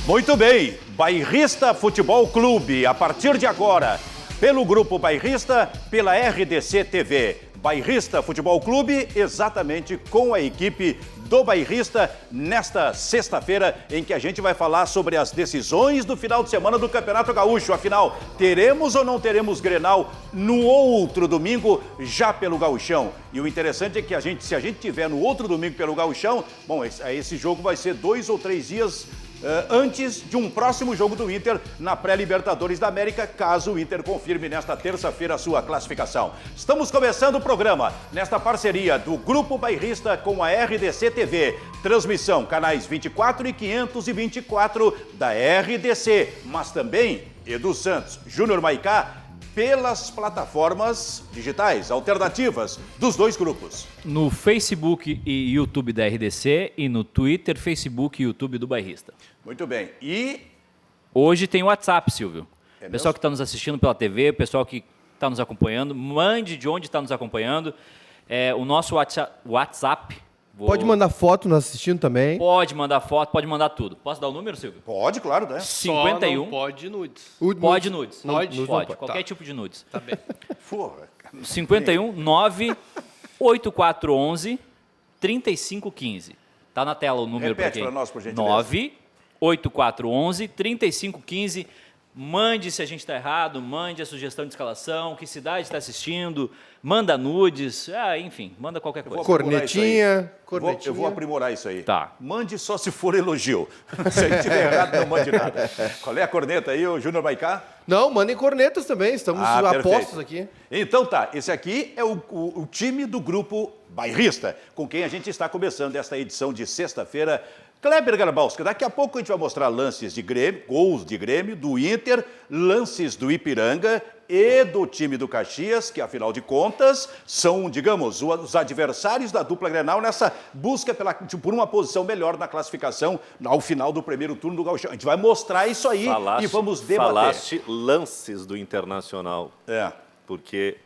Muito bem, Bairrista Futebol Clube, a partir de agora, pelo Grupo Bairrista, pela RDC TV. Bairrista Futebol Clube, exatamente com a equipe do Bairrista, nesta sexta-feira, em que a gente vai falar sobre as decisões do final de semana do Campeonato Gaúcho. Afinal, teremos ou não teremos Grenal no outro domingo, já pelo Gauchão? E o interessante é que se a gente tiver no outro domingo pelo Gauchão, bom, esse jogo vai ser 2 ou 3 dias antes de um próximo jogo do Inter na pré-Libertadores da América, caso o Inter confirme nesta terça-feira a sua classificação. Estamos começando o programa nesta parceria do Grupo Bairrista com a RDC TV. Transmissão canais 24 e 524 da RDC, mas também Edu Santos, Júnior Maicá, pelas plataformas digitais alternativas dos dois grupos. No Facebook e YouTube da RDC e no Twitter, Facebook e YouTube do Bairrista. Muito bem. E hoje tem o WhatsApp, Silvio. É pessoal mesmo? que está nos assistindo pela TV, pessoal que está nos acompanhando, mande de onde está nos acompanhando. O nosso WhatsApp. Pode mandar foto nos assistindo também. Pode mandar foto, pode mandar tudo. Posso dar o número, Silvio? Pode, claro, né? 51. Só não pode nudes. Pode nudes. Nudes não Pode. pode. Qualquer Tá. tipo de nudes. Tá bem. Porra. 51 9 8411 3515. Tá na tela o número para Repete quem? pra nós, por gentileza. 9 8411 3515. Mande se a gente está errado, mande a sugestão de escalação, que cidade está assistindo, manda nudes, enfim, manda qualquer coisa. Cornetinha. Eu vou aprimorar isso aí. Tá. Mande só se for elogio. Se a gente tiver errado, não mande nada. Qual é a corneta aí, o Júnior Maicá? Não, mandem cornetas também, estamos Perfeito. apostos aqui. Então tá, esse aqui é o time do grupo Bairrista, com quem a gente está começando esta edição de sexta-feira. Kleber Grabowski, daqui a pouco a gente vai mostrar lances de Grêmio, gols de Grêmio, do Inter, lances do Ipiranga e do time do Caxias, que afinal de contas são, digamos, os adversários da dupla Grenal nessa busca por uma posição melhor na classificação ao final do primeiro turno do Gauchão. A gente vai mostrar isso aí e vamos debater. Falaste lances do Internacional, porque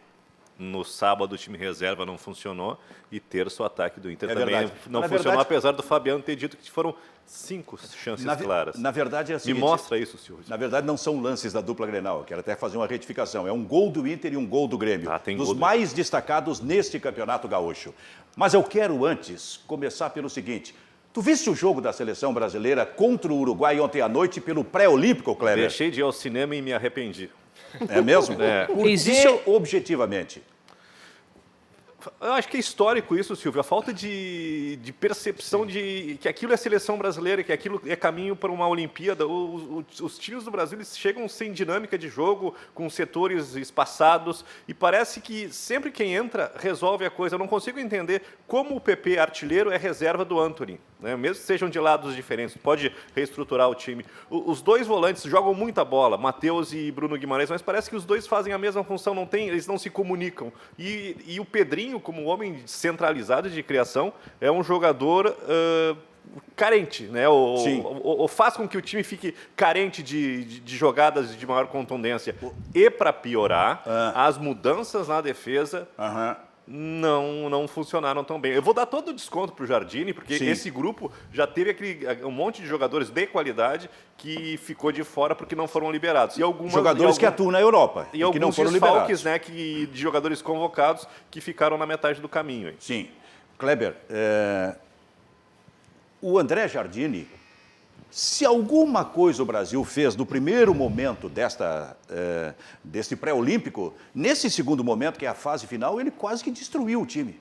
no sábado o time reserva não funcionou e terço o ataque do Inter também verdade. não Na funcionou, verdade, apesar do Fabiano ter dito que foram 5 chances claras. Na verdade é o Me seguinte, mostra isso, Silvio. Na verdade, não são lances da dupla Grenal. Quero até fazer uma retificação. É um gol do Inter e um gol do Grêmio. Tem dos gol do mais destacados neste Campeonato Gaúcho. Mas eu quero antes começar pelo seguinte. Tu viste o jogo da Seleção Brasileira contra o Uruguai ontem à noite pelo pré-olímpico, Kleber? Deixei de ir ao cinema e me arrependi. É mesmo? Por que, objetivamente? Eu acho que é histórico isso, Silvio. A falta de percepção de que aquilo é seleção brasileira, que aquilo é caminho para uma Olimpíada. Os times do Brasil eles chegam sem dinâmica de jogo, com setores espaçados, e parece que sempre quem entra resolve a coisa. Eu não consigo entender como o PP artilheiro é reserva do Antony, né? Mesmo que sejam de lados diferentes, pode reestruturar o time. Os dois volantes jogam muita bola, Matheus e Bruno Guimarães, mas parece que os dois fazem a mesma função, eles não se comunicam. E o Pedrinho, como homem centralizado de criação, é um jogador carente, né? Ou faz com que o time fique carente de jogadas de maior contundência. E para piorar, as mudanças na defesa não funcionaram tão bem. Eu vou dar todo o desconto para o Jardine, porque esse grupo já teve um monte de jogadores de qualidade que ficou de fora porque não foram liberados. Jogadores que atuam na Europa e que não alguns foram desfalques, liberados. né, de jogadores convocados que ficaram na metade do caminho. Sim. Kleber, o André Jardine, se alguma coisa o Brasil fez no primeiro momento deste pré-olímpico, nesse segundo momento, que é a fase final, ele quase que destruiu o time.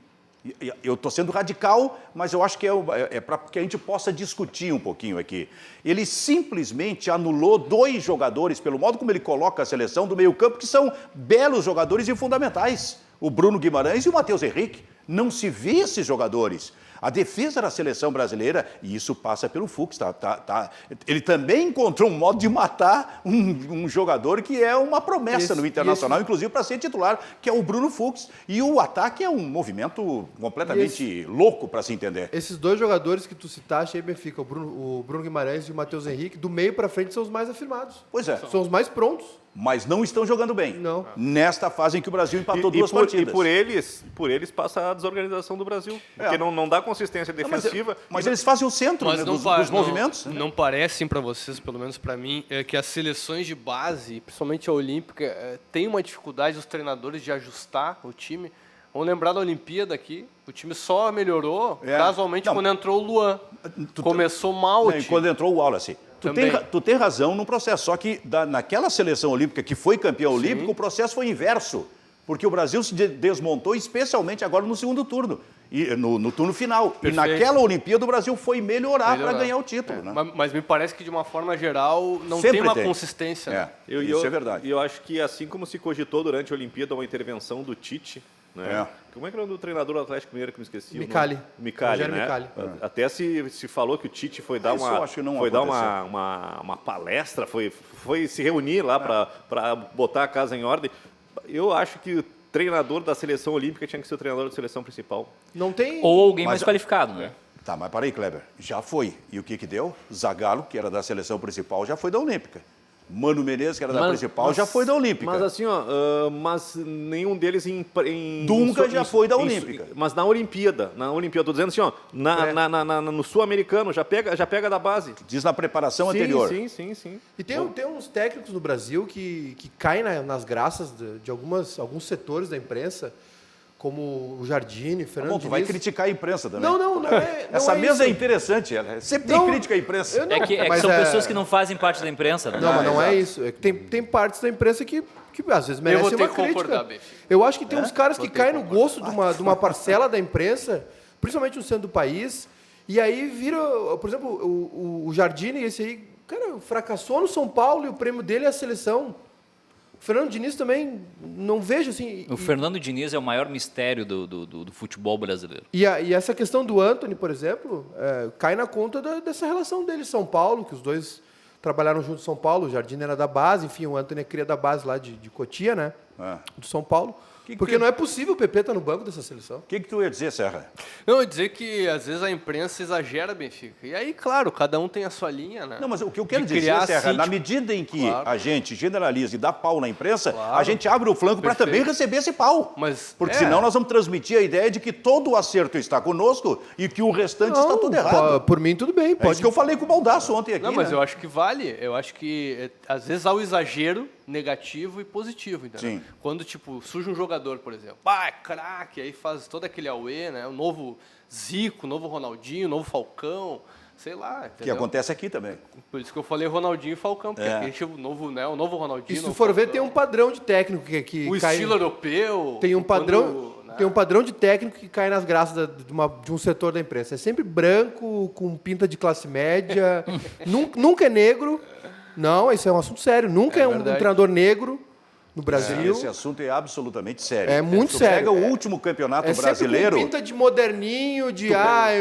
Eu estou sendo radical, mas eu acho que é para que a gente possa discutir um pouquinho aqui. Ele simplesmente anulou 2 jogadores, pelo modo como ele coloca a seleção do meio-campo, que são belos jogadores e fundamentais. O Bruno Guimarães e o Matheus Henrique. Não se vê esses jogadores. A defesa da seleção brasileira, e isso passa pelo Fux, ele também encontrou um modo de matar um jogador que é uma promessa no Internacional, inclusive para ser titular, que é o Bruno Fux. E o ataque é um movimento completamente louco, para se entender. Esses 2 jogadores que tu citaste aí, Benfica, o Bruno Guimarães e o Matheus Henrique, do meio para frente são os mais afirmados. Pois é. São os mais prontos. Mas não estão jogando bem. Não. Nesta fase em que o Brasil empatou 2 partidas. E por eles passa desorganização do Brasil. Porque não dá consistência defensiva. Mas eles fazem o centro, né, dos movimentos. Não parece para vocês, pelo menos para mim, que as seleções de base, principalmente a olímpica, tem uma dificuldade dos treinadores de ajustar o time. Vamos lembrar da Olimpíada aqui, o time só melhorou casualmente quando entrou o Luan. Começou mal o time. Quando entrou o Wallace. Tu tem razão no processo, só que naquela seleção olímpica que foi campeão olímpico, o processo foi inverso, porque o Brasil se desmontou, especialmente agora no segundo turno, e no turno final. Perfeito. E naquela Olimpíada o Brasil foi melhorar para ganhar o título. Né? Mas me parece que, de uma forma geral, não Sempre tem uma consistência. Né? Isso é verdade. E eu acho que, assim como se cogitou durante a Olimpíada uma intervenção do Tite, né? Como é que era o nome do treinador do Atlético Mineiro que me esqueci? Micali. Micali, né? Micali. Até se falou que o Tite foi dar uma palestra, foi se reunir lá para botar a casa em ordem. Eu acho que o treinador da seleção olímpica tinha que ser o treinador da seleção principal. Não tem... Ou alguém mais qualificado, né? Tá, mas para aí, Kleber. Já foi. E o que deu? Zagallo, que era da seleção principal, já foi da Olímpica. Mano Menezes, que era da principal, já foi da Olímpica. Mas assim, mas nenhum deles Dunga já foi da Olímpica. Mas na Olimpíada, tô dizendo assim, no Sul-Americano, já pega da base. Diz na preparação anterior. Sim. E tem uns técnicos no Brasil que caem nas graças de alguns setores da imprensa, como o Jardine, Fernando Diniz. Tu vai criticar a imprensa também. Não é. Essa não é mesa isso. é interessante, ela sempre tem crítica à imprensa. Que são pessoas que não fazem parte da imprensa. Né? Não, mas não é isso. É que tem partes da imprensa que às vezes merecem uma crítica. Concordar, Benfica. Eu acho que tem uns caras que caem no gosto de uma parcela da imprensa, principalmente no centro do país, e aí vira, por exemplo, o Jardine, esse aí, cara, fracassou no São Paulo e o prêmio dele é a seleção. O Fernando Diniz também, não vejo assim... O Fernando Diniz é o maior mistério do futebol brasileiro. E essa questão do Antony, por exemplo, cai na conta dessa relação dele São Paulo, que os dois trabalharam junto em São Paulo, o Jardine era da base, enfim, o Antony é cria da base lá de Cotia, né? Do São Paulo. Porque não é possível o PP estar no banco dessa seleção. O que tu ia dizer, Serra? Não, eu ia dizer que às vezes a imprensa exagera, Benfica. E aí, claro, cada um tem a sua linha, né? Não, mas o que eu quero dizer, Serra, na medida em que a gente generaliza e dá pau na imprensa, a gente abre o flanco para também receber esse pau. Porque senão nós vamos transmitir a ideia de que todo o acerto está conosco e que o restante está tudo errado. Por mim, tudo bem. É isso que eu falei com o Baldasso ontem aqui. Não, mas eu acho que vale. Eu acho que às vezes há o exagero negativo e positivo, entendeu? Sim. Quando, tipo, surge um jogador, por exemplo, é craque, aí faz todo aquele auê, né? O novo Zico, o novo Ronaldinho, o novo Falcão, sei lá, entendeu? Que acontece aqui também. Por isso que eu falei Ronaldinho e Falcão, porque aqui a gente, o novo Ronaldinho... E se for ver, tem um padrão de técnico que o cai... estilo europeu... Tem um padrão... Tem um padrão de técnico que cai nas graças de um setor da imprensa. É sempre branco, com pinta de classe média, nunca é negro. Não, isso é um assunto sério. Nunca é um treinador negro no Brasil. Esse assunto é absolutamente sério. É muito sério. Pega o último campeonato brasileiro... É sempre com pinta de moderninho,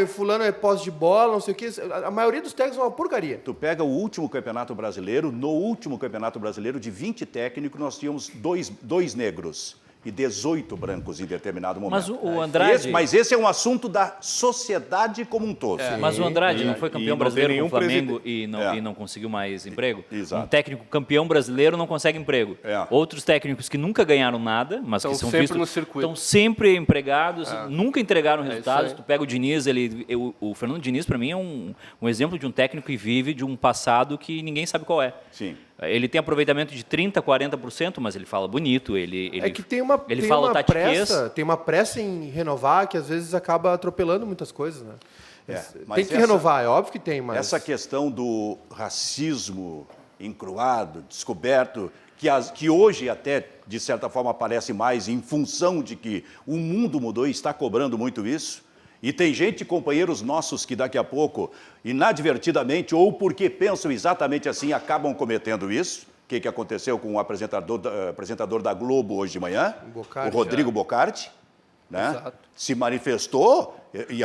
fulano é posse de bola, não sei o quê. A maioria dos técnicos é uma porcaria. Tu pega o último campeonato brasileiro, no último campeonato brasileiro, de 20 técnicos, nós tínhamos dois negros e 18 brancos em determinado momento. Mas o Andrade... Mas esse é um assunto da sociedade como um todo. Mas o Andrade não foi campeão brasileiro com o Flamengo e não conseguiu mais emprego? Exato. Um técnico campeão brasileiro não consegue emprego. Outros técnicos que nunca ganharam nada, mas que são sempre no circuito. Estão sempre empregados, nunca entregaram resultados. Tu pega o Diniz, o Fernando Diniz, para mim, é um exemplo de um técnico que vive de um passado que ninguém sabe qual é. Sim. Ele tem aproveitamento de 30%, 40%, mas ele fala bonito, ele que tem uma pressa em renovar que às vezes acaba atropelando muitas coisas, né? Tem que renovar, é óbvio que tem, mas... Essa questão do racismo encruado, descoberto, que hoje até, de certa forma, aparece mais em função de que o mundo mudou e está cobrando muito isso. E tem gente, companheiros nossos, que daqui a pouco, inadvertidamente, ou porque pensam exatamente assim, acabam cometendo isso. O que aconteceu com o apresentador da Globo hoje de manhã? O Rodrigo Bocardi, né? Se manifestou e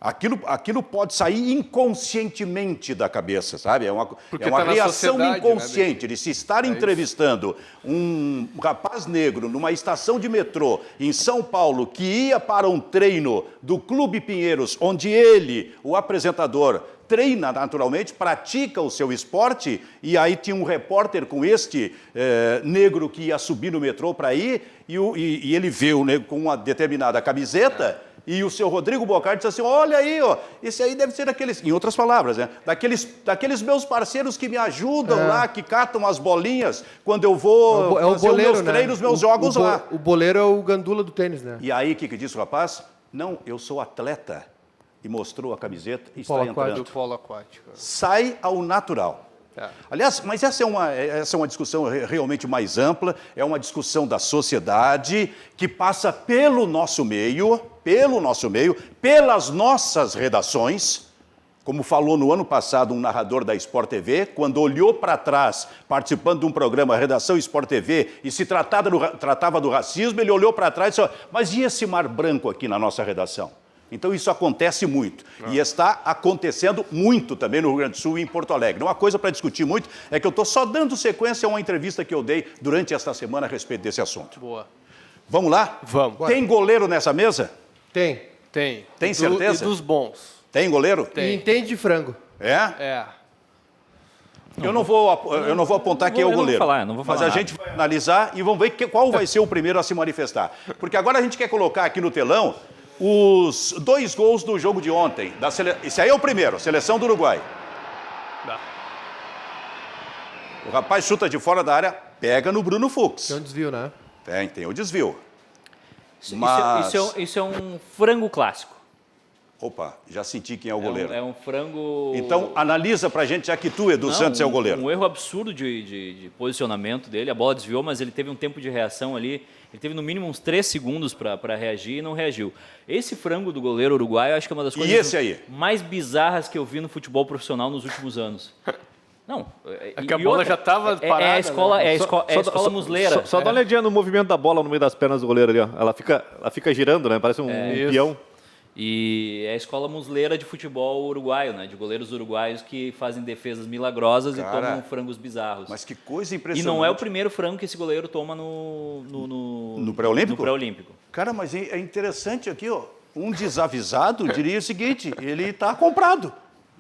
aquilo pode sair inconscientemente da cabeça, sabe? É uma reação inconsciente, né? De se estar entrevistando um rapaz negro numa estação de metrô em São Paulo que ia para um treino do Clube Pinheiros, onde ele, o apresentador, treina naturalmente, pratica o seu esporte, e aí tinha um repórter com este negro que ia subir no metrô para ir, e ele vê o negro com uma determinada camiseta, e o seu Rodrigo Bocardi disse assim, olha aí, ó, esse aí deve ser daqueles, em outras palavras, né, daqueles meus parceiros que me ajudam lá, que catam as bolinhas quando eu vou fazer os meus treinos, meus jogos lá. O boleiro é o gandula do tênis, né? E aí, o que disse o rapaz? Não, eu sou atleta. E mostrou a camiseta e está Polo entrando. aquático. Do polo aquático. Sai ao natural. Aliás, mas essa é uma discussão realmente mais ampla, é uma discussão da sociedade que passa pelo nosso meio, pelas nossas redações, como falou no ano passado um narrador da Sport TV, quando olhou para trás, participando de um programa Redação Sport TV, e se tratava do racismo, ele olhou para trás e disse, mas e esse mar branco aqui na nossa redação? Então isso acontece muito, e está acontecendo muito também no Rio Grande do Sul e em Porto Alegre. Uma coisa para discutir muito é que eu estou só dando sequência a uma entrevista que eu dei durante esta semana a respeito desse assunto. Boa. Vamos lá? Vamos. Tem goleiro nessa mesa? Tem. Tem. Tem certeza? E dos bons. Tem goleiro? Tem. E entende de frango. É? É. Eu não vou apontar quem é o goleiro. Não vou falar Mas a nada. gente vai analisar e vamos ver qual vai ser o primeiro a se manifestar. Porque agora a gente quer colocar aqui no telão os 2 gols do jogo de ontem. Esse aí é o primeiro, seleção do Uruguai. O rapaz chuta de fora da área, pega no Bruno Fux. Tem um desvio, né? Tem o desvio. Isso é um frango clássico. Opa, já senti quem é o goleiro. É um frango... Então, analisa pra gente, já que tu, Edu Santos, é o goleiro. Um erro absurdo de posicionamento dele. A bola desviou, mas ele teve um tempo de reação ali. Ele teve no mínimo uns 3 segundos para reagir e não reagiu. Esse frango do goleiro uruguaio, eu acho que é uma das coisas mais bizarras que eu vi no futebol profissional nos últimos anos. Não. É que a bola já estava parada. É a escola, né? é a escola musleira. Só dá uma olhadinha no movimento da bola no meio das pernas do goleiro ali, ó. Ela fica girando, né? Parece um peão. E é a escola musleira de futebol uruguaio, né? De goleiros uruguaios que fazem defesas milagrosas e tomam frangos bizarros. Mas que coisa impressionante. E não é o primeiro frango que esse goleiro toma no pré-olímpico? No pré-olímpico. Cara, mas é interessante aqui, ó. Um desavisado diria o seguinte, ele está comprado.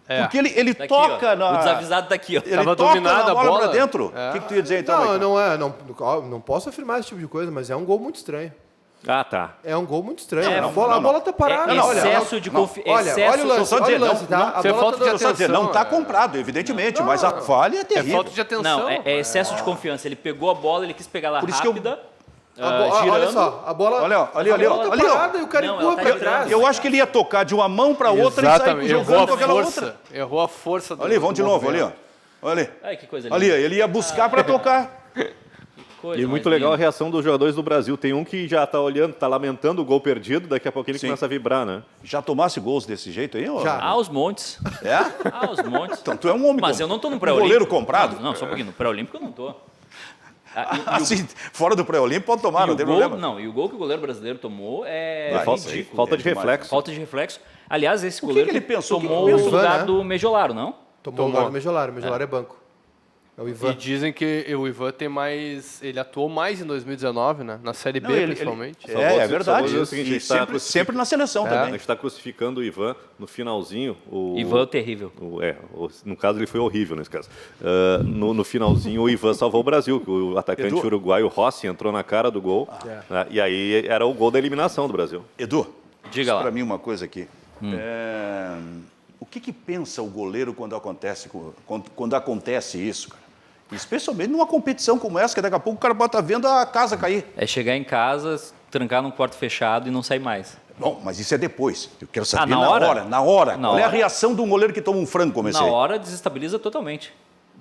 Porque ele Tá aqui, toca ó. na... O desavisado tá aqui, ó. Ele Tava toca dominada na a bola bola. pra dentro. O que tu ia dizer então, Não posso afirmar esse tipo de coisa, mas é um gol muito estranho. Ah, tá. É um gol muito estranho. É, a bola tá parada. Excesso de confiança. Olha o lance, olha o lance, tá? A Isso é bola falta tá de dando- atenção. Não está comprado, evidentemente, mas a falha é É terrível. falta de atenção. Não, é excesso de confiança. Ele pegou a bola, ele quis pegar ela Por isso que eu- rápida, Olha girando. só, a bola... Olha, ó, ali, a ali, ó. bola tá Ali, ó. parada e o cara Não, empurra ela tá pra girando. trás. Eu acho que ele ia tocar de uma mão para outra e sair Exatamente. jogando com aquela outra. Errou a força do Ali, vamos de do novo, ali, movimento. ó. Olha ali. Ai, que coisa Ali, linda. ele ia buscar para tocar. Coisa E muito mais legal a linda. reação dos jogadores do Brasil. Tem um que já tá olhando, tá lamentando o gol perdido, daqui a pouco ele Sim. começa a vibrar, né? Já tomasse gols desse jeito aí? Ó? Já. Aos montes. É? Aos montes. Então tu é um homem Mas eu não tô no um pré-olímpico. goleiro comprado? Não, só um pouquinho. No pré-olímpico eu não tô. Assim, fora do pré-olímpico pode tomar, não tem problema. Não, e o gol que o goleiro brasileiro tomou é ridículo. Falta de demais. reflexo. Falta de reflexo. Aliás, esse que goleiro que ele pensou? tomou Que o pensou? lugar né? do Mejolaro, não? Tomou o lugar do Mejolaro. O Mejolaro é banco. É o E Ivan. dizem que o Ivan tem mais... Ele atuou mais em 2019, né? Na Série B, principalmente. É verdade. Só vou dizer o seguinte, a E gente tá sempre na seleção A também. gente está crucificando o Ivan no finalzinho. Ivan é terrível. No caso, ele foi horrível nesse caso. No finalzinho, o Ivan salvou o Brasil, que o atacante Edu. uruguaio Rossi entrou na cara do gol. Né, e aí era o gol da eliminação do Brasil. Edu, Diga lá. para mim uma coisa aqui. O que pensa o goleiro quando acontece isso, cara? Especialmente numa competição como essa, que daqui a pouco o cara pode estar vendo a casa cair. É chegar em casa, trancar num quarto fechado e não sair mais. Bom, mas isso é depois. Eu quero saber na hora? Na hora. Na Qual é a hora. reação de um goleiro que toma um frango como esse Na aí? hora desestabiliza totalmente.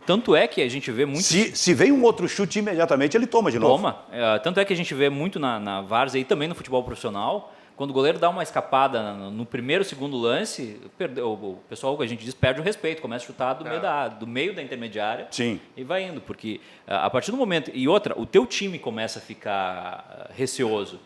Tanto é que a gente vê muito... Se vem um outro chute, imediatamente ele toma de novo. Toma. Tanto é que a gente vê muito na várzea e também no futebol profissional, quando o goleiro dá uma escapada no primeiro, segundo lance, o pessoal, que a gente diz, perde o respeito, começa a chutar do meio da intermediária. Sim. E vai indo, porque a partir do momento... E outra, o teu time começa a ficar receoso.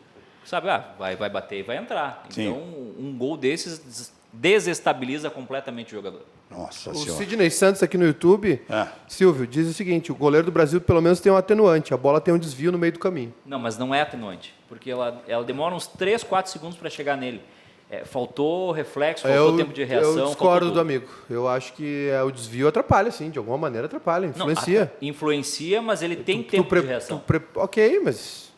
Sabe, vai bater e vai entrar. Sim. Então, um gol desses desestabiliza completamente o jogador. Nossa O senhora. Sidney Santos aqui no YouTube, Silvio, diz o seguinte: o goleiro do Brasil pelo menos tem um atenuante, a bola tem um desvio no meio do caminho. Não, mas não é atenuante, porque ela demora uns 3, 4 segundos para chegar nele. faltou reflexo, faltou tempo de reação. Eu discordo do amigo. Eu acho que o desvio atrapalha, sim. De alguma maneira atrapalha, influencia. Não, influencia, mas ele tem tempo de reação. Ok, mas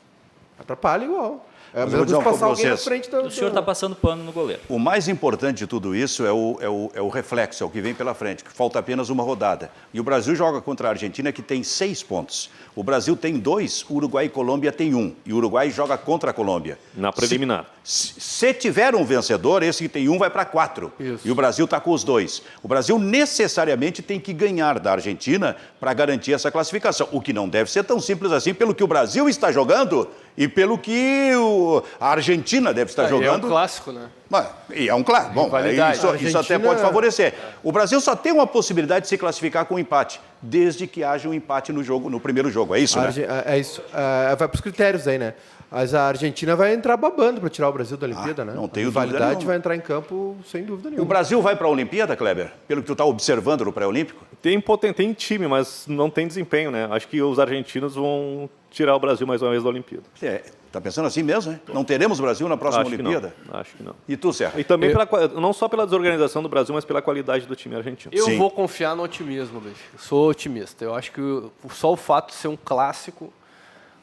atrapalha igual. Mas eu vou dizer uma coisa pra vocês. O senhor está passando pano no goleiro. O mais importante de tudo isso é o reflexo, é o que vem pela frente, que falta apenas uma rodada. E o Brasil joga contra a Argentina, que tem 6 pontos. O Brasil tem 2, o Uruguai e Colômbia tem 1. E o Uruguai joga contra a Colômbia. Na preliminar. Se tiver um vencedor, esse que tem 1 vai para 4. Isso. E o Brasil está com os 2. O Brasil necessariamente tem que ganhar da Argentina para garantir essa classificação. O que não deve ser tão simples assim, pelo que o Brasil está jogando e pelo que a Argentina deve estar jogando. É um clássico, né? E é um claro. Bom, isso até pode favorecer. O Brasil só tem uma possibilidade de se classificar com um empate, desde que haja um empate no primeiro jogo. É isso, né? É isso. Vai para os critérios aí, né? Mas a Argentina vai entrar babando para tirar o Brasil da Olimpíada, né? Não tenho dúvida nenhuma. A rivalidade vai entrar em campo sem dúvida nenhuma. O Brasil vai para a Olimpíada, Kleber? Pelo que tu está observando no pré-olímpico? Tem time, mas não tem desempenho, né? Acho que os argentinos vão tirar o Brasil mais uma vez da Olimpíada. Tá pensando assim mesmo, né? Não teremos Brasil na próxima Olimpíada? Acho que não. E tu, Serra? E também não só pela desorganização do Brasil, mas pela qualidade do time argentino. Eu vou confiar no otimismo, Luiz. Eu sou otimista. Eu acho que só o fato de ser um clássico,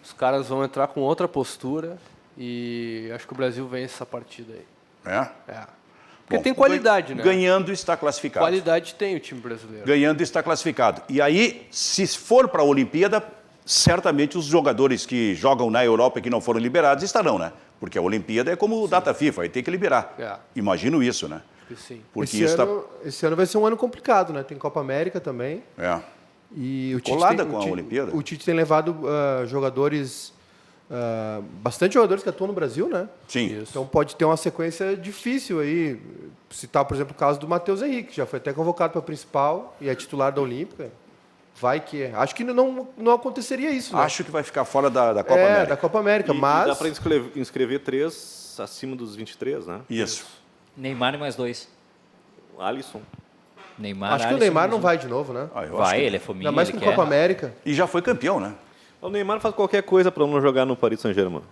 os caras vão entrar com outra postura e acho que o Brasil vence essa partida aí. É? Porque tem qualidade, né? Ganhando está classificado. Qualidade tem o time brasileiro. Ganhando está classificado. E aí, se for para a Olimpíada, certamente os jogadores que jogam na Europa e que não foram liberados estarão, né? Porque a Olimpíada é como data FIFA, vai ter que liberar. Imagino isso, né? Sim. Porque esse ano vai ser um ano complicado, né? Tem Copa América também. E o Tite colada com a Olimpíada. O Tite tem levado jogadores, bastante jogadores que atuam no Brasil, né? Sim. Então pode ter uma sequência difícil aí. Citar, por exemplo, o caso do Matheus Henrique, que já foi até convocado para a principal e é titular da Olímpica. Vai que é. Acho que não aconteceria isso, né? Acho que vai ficar fora da Copa América. Da Copa América, mas... dá para inscrever 3 acima dos 23, né? Isso. Neymar e mais 2. Alisson. Neymar, acho que o Neymar não vai de novo, né? Vai, ele é fominha. Ainda mais com Copa América. E já foi campeão, né? O Neymar faz qualquer coisa para não jogar no Paris Saint-Germain.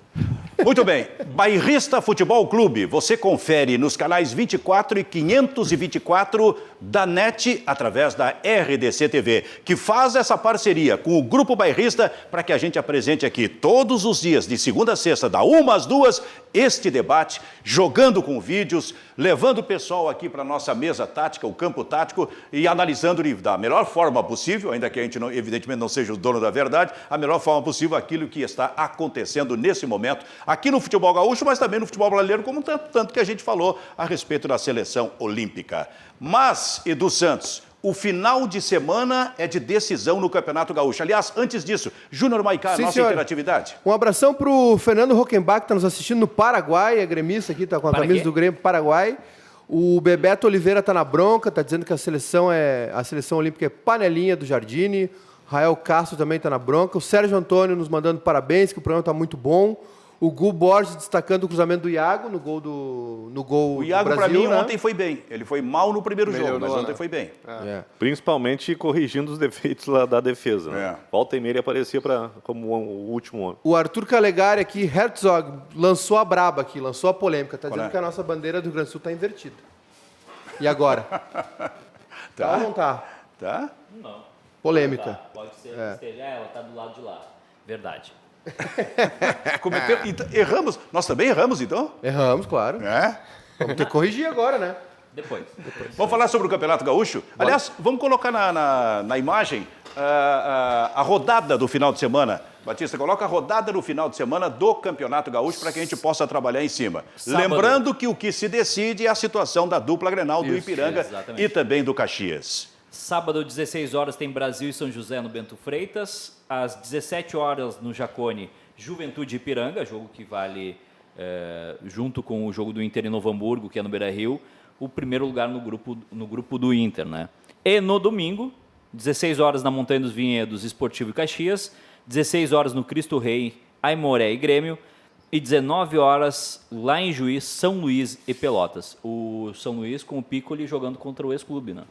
Muito bem. Bairrista Futebol Clube, você confere nos canais 24 e 524 da NET, através da RDC TV, que faz essa parceria com o Grupo Bairrista para que a gente apresente aqui todos os dias, de segunda a sexta, da 1 às 2, este debate, jogando com vídeos, levando o pessoal aqui para a nossa mesa tática, o campo tático, e analisando da melhor forma possível, ainda que a gente, evidentemente, não seja o dono da verdade, a melhor forma possível aquilo que está acontecendo nesse momento, aqui no futebol gaúcho, mas também no futebol brasileiro, como tanto que a gente falou a respeito da seleção olímpica. Mas, Edu Santos, o final de semana é de decisão no Campeonato Gaúcho. Aliás, antes disso, Júnior Maicá, nossa interatividade. Um abração para o Fernando Rockenbach, que está nos assistindo no Paraguai, é gremista aqui, está com a camisa do Grêmio Paraguai. O Bebeto Oliveira está na bronca, está dizendo que a seleção olímpica é panelinha do Jardine. Rael Castro também está na bronca. O Sérgio Antônio nos mandando parabéns, que o programa está muito bom. O Gu Borges destacando o cruzamento do Iago no gol do O Iago, do Brasil, para mim, né? ontem foi bem. Ele foi mal no primeiro jogo, mas ontem foi bem. Principalmente corrigindo os defeitos lá da defesa. Né? Volta e meia ele aparecia como o último homem. O Arthur Calegari aqui, Herzog, lançou a braba aqui, lançou a polêmica. Está dizendo que a nossa bandeira do Rio Grande do Sul está invertida. E agora? Tá ou não tá? Tá? Não. Polêmica. Tá. Pode ser que esteja, ela está do lado de lá. Verdade. Erramos. Nós também erramos, então? Erramos, claro. Vamos ter que corrigir agora, né? Depois. Vamos falar sobre o Campeonato Gaúcho? Aliás, vamos colocar na imagem a rodada do final de semana. Batista, coloca a rodada do final de semana do Campeonato Gaúcho para que a gente possa trabalhar em cima. Sábado. Lembrando que o que se decide é a situação da dupla Grenal do Ipiranga e também do Caxias. Sábado, 16 horas, tem Brasil e São José no Bento Freitas. Às 17 horas, no Jacone, Juventude e Ipiranga, jogo que vale, junto com o jogo do Inter em Novo Hamburgo, que é no Beira-Rio, o primeiro lugar no grupo do Inter, né? E no domingo, 16 horas na Montanha dos Vinhedos, Esportivo e Caxias, 16 horas no Cristo Rei, Aimoré e Grêmio, e 19 horas lá em Juiz, São Luís e Pelotas. O São Luís com o Piccoli jogando contra o ex-clube, né?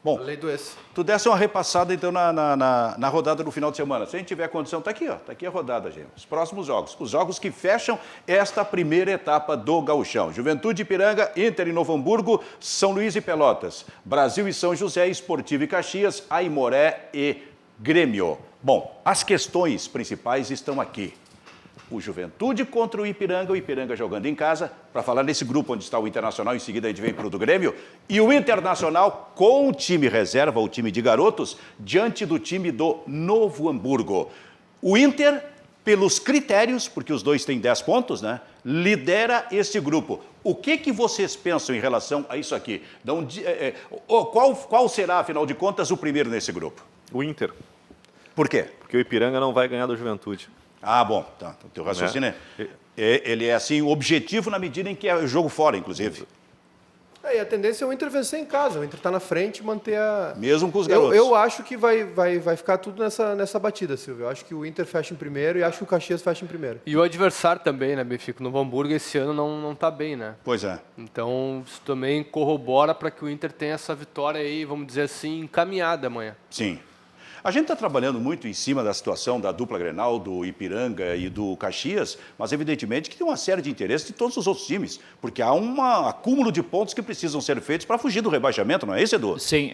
Bom, A lei do ex. tu desse uma repassada, então, na rodada do final de semana. Se a gente tiver condição, tá aqui, ó. Tá aqui a rodada, gente. Os próximos jogos. Os jogos que fecham esta primeira etapa do Gauchão. Juventude Ipiranga, Inter e Novo Hamburgo, São Luís e Pelotas, Brasil e São José, Esportivo e Caxias, Aimoré e Grêmio. Bom, as questões principais estão aqui. O Juventude contra o Ipiranga jogando em casa, para falar nesse grupo onde está o Internacional, em seguida a gente vem para o do Grêmio, e o Internacional com o time reserva, o time de garotos, diante do time do Novo Hamburgo. O Inter, pelos critérios, porque os dois têm 10 pontos, né, lidera este grupo. O que vocês pensam em relação a isso aqui? Qual será, afinal de contas, o primeiro nesse grupo? O Inter. Por quê? Porque o Ipiranga não vai ganhar do Juventude. Ah, bom, tá. O teu raciocínio ele é assim, objetivo na medida em que é jogo fora, inclusive. E a tendência é o Inter vencer em casa. O Inter está na frente e manter a... Mesmo com os garotos. Eu acho que vai ficar tudo nessa batida, Silvio. Eu acho que o Inter fecha em primeiro e acho que o Caxias fecha em primeiro. E o adversário também, né, Benfica? O Novo Hamburgo esse ano não está bem, né? Pois é. Então, isso também corrobora para que o Inter tenha essa vitória aí, vamos dizer assim, encaminhada amanhã. Sim. A gente está trabalhando muito em cima da situação da dupla Grenal, do Ipiranga e do Caxias, mas evidentemente que tem uma série de interesses de todos os outros times, porque há um acúmulo de pontos que precisam ser feitos para fugir do rebaixamento, não é isso, Edu? Sim.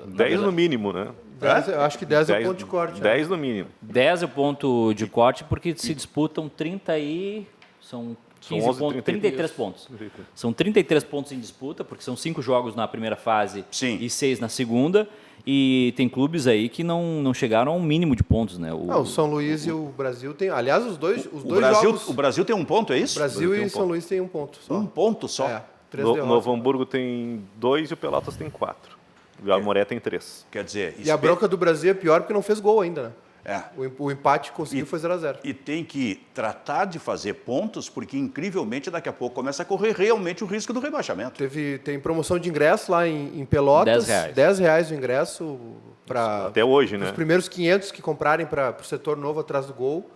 10 no mínimo, né? 10, eu acho que 10 é o ponto de corte. 10 no mínimo. 10 é o ponto de corte porque se disputam 30 e... São 15 11, pontos, 33. 33 pontos. São 33 pontos em disputa, porque são 5 jogos na primeira fase e 6 na segunda. E tem clubes aí que não chegaram a um mínimo de pontos, né? O São Luís e o Brasil têm... Aliás, os dois Brasil, jogos... O Brasil tem um ponto, é isso? O Brasil e São Luís têm um ponto só. Um ponto só? É, 3 O derrotas. Novo Hamburgo tem 2 e o Pelotas tem 4. E o Aimoré tem 3. Quer dizer... E a bronca do Brasil é pior porque não fez gol ainda, né? É. O empate conseguiu foi 0-0. E tem que tratar de fazer pontos, porque incrivelmente daqui a pouco começa a correr realmente o risco do rebaixamento. Tem promoção de ingresso lá em Pelotas. R$10 o ingresso para... Até hoje, né? Os primeiros 500 que comprarem para o setor novo atrás do gol.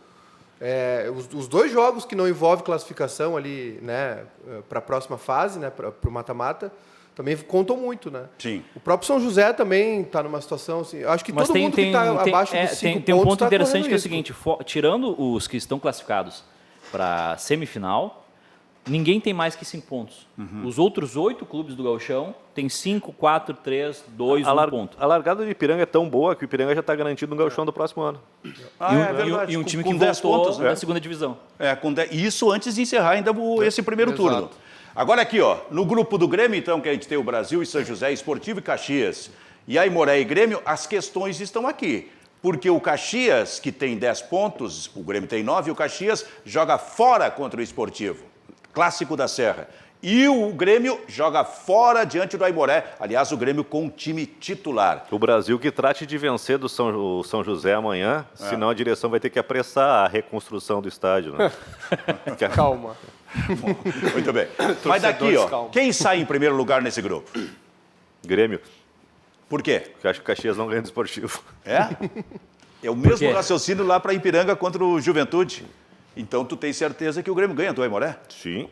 Os dois jogos que não envolvem classificação ali, né, para a próxima fase, né, para o mata-mata, também contam muito, né? Sim. O próprio São José também está numa situação assim. Eu acho que todo mundo que está abaixo de 5 pontos tem um ponto tá interessante que é o risco. seguinte: tirando os que estão classificados para semifinal, ninguém tem mais que 5 pontos. Os outros 8 clubes do Gauchão têm 5, 4, 3, 2, 1 ponto. A largada do Ipiranga é tão boa que o Ipiranga já está garantido no Gauchão do próximo ano. Verdade. E um time com que 10 voltou pontos, né? da segunda divisão. Isso antes de encerrar ainda esse primeiro turno. Agora aqui, ó, no grupo do Grêmio, então, que a gente tem o Brasil e São José, Esportivo e Caxias, e Aimoré e Grêmio, as questões estão aqui. Porque o Caxias, que tem 10 pontos, o Grêmio tem 9, e o Caxias joga fora contra o Esportivo, clássico da Serra. E o Grêmio joga fora diante do Aimoré, aliás, o Grêmio com o time titular. O Brasil que trate de vencer do São José amanhã, senão a direção vai ter que apressar a reconstrução do estádio, né? Calma. Muito bem. Mas daqui, ó, calma. quem sai em primeiro lugar nesse grupo? Grêmio, Por quê? porque eu acho que o Caxias não ganha do Esportivo. É o mesmo quê? raciocínio lá para Ipiranga contra o Juventude. Então tu tem certeza que o Grêmio ganha do Aimoré? Sim,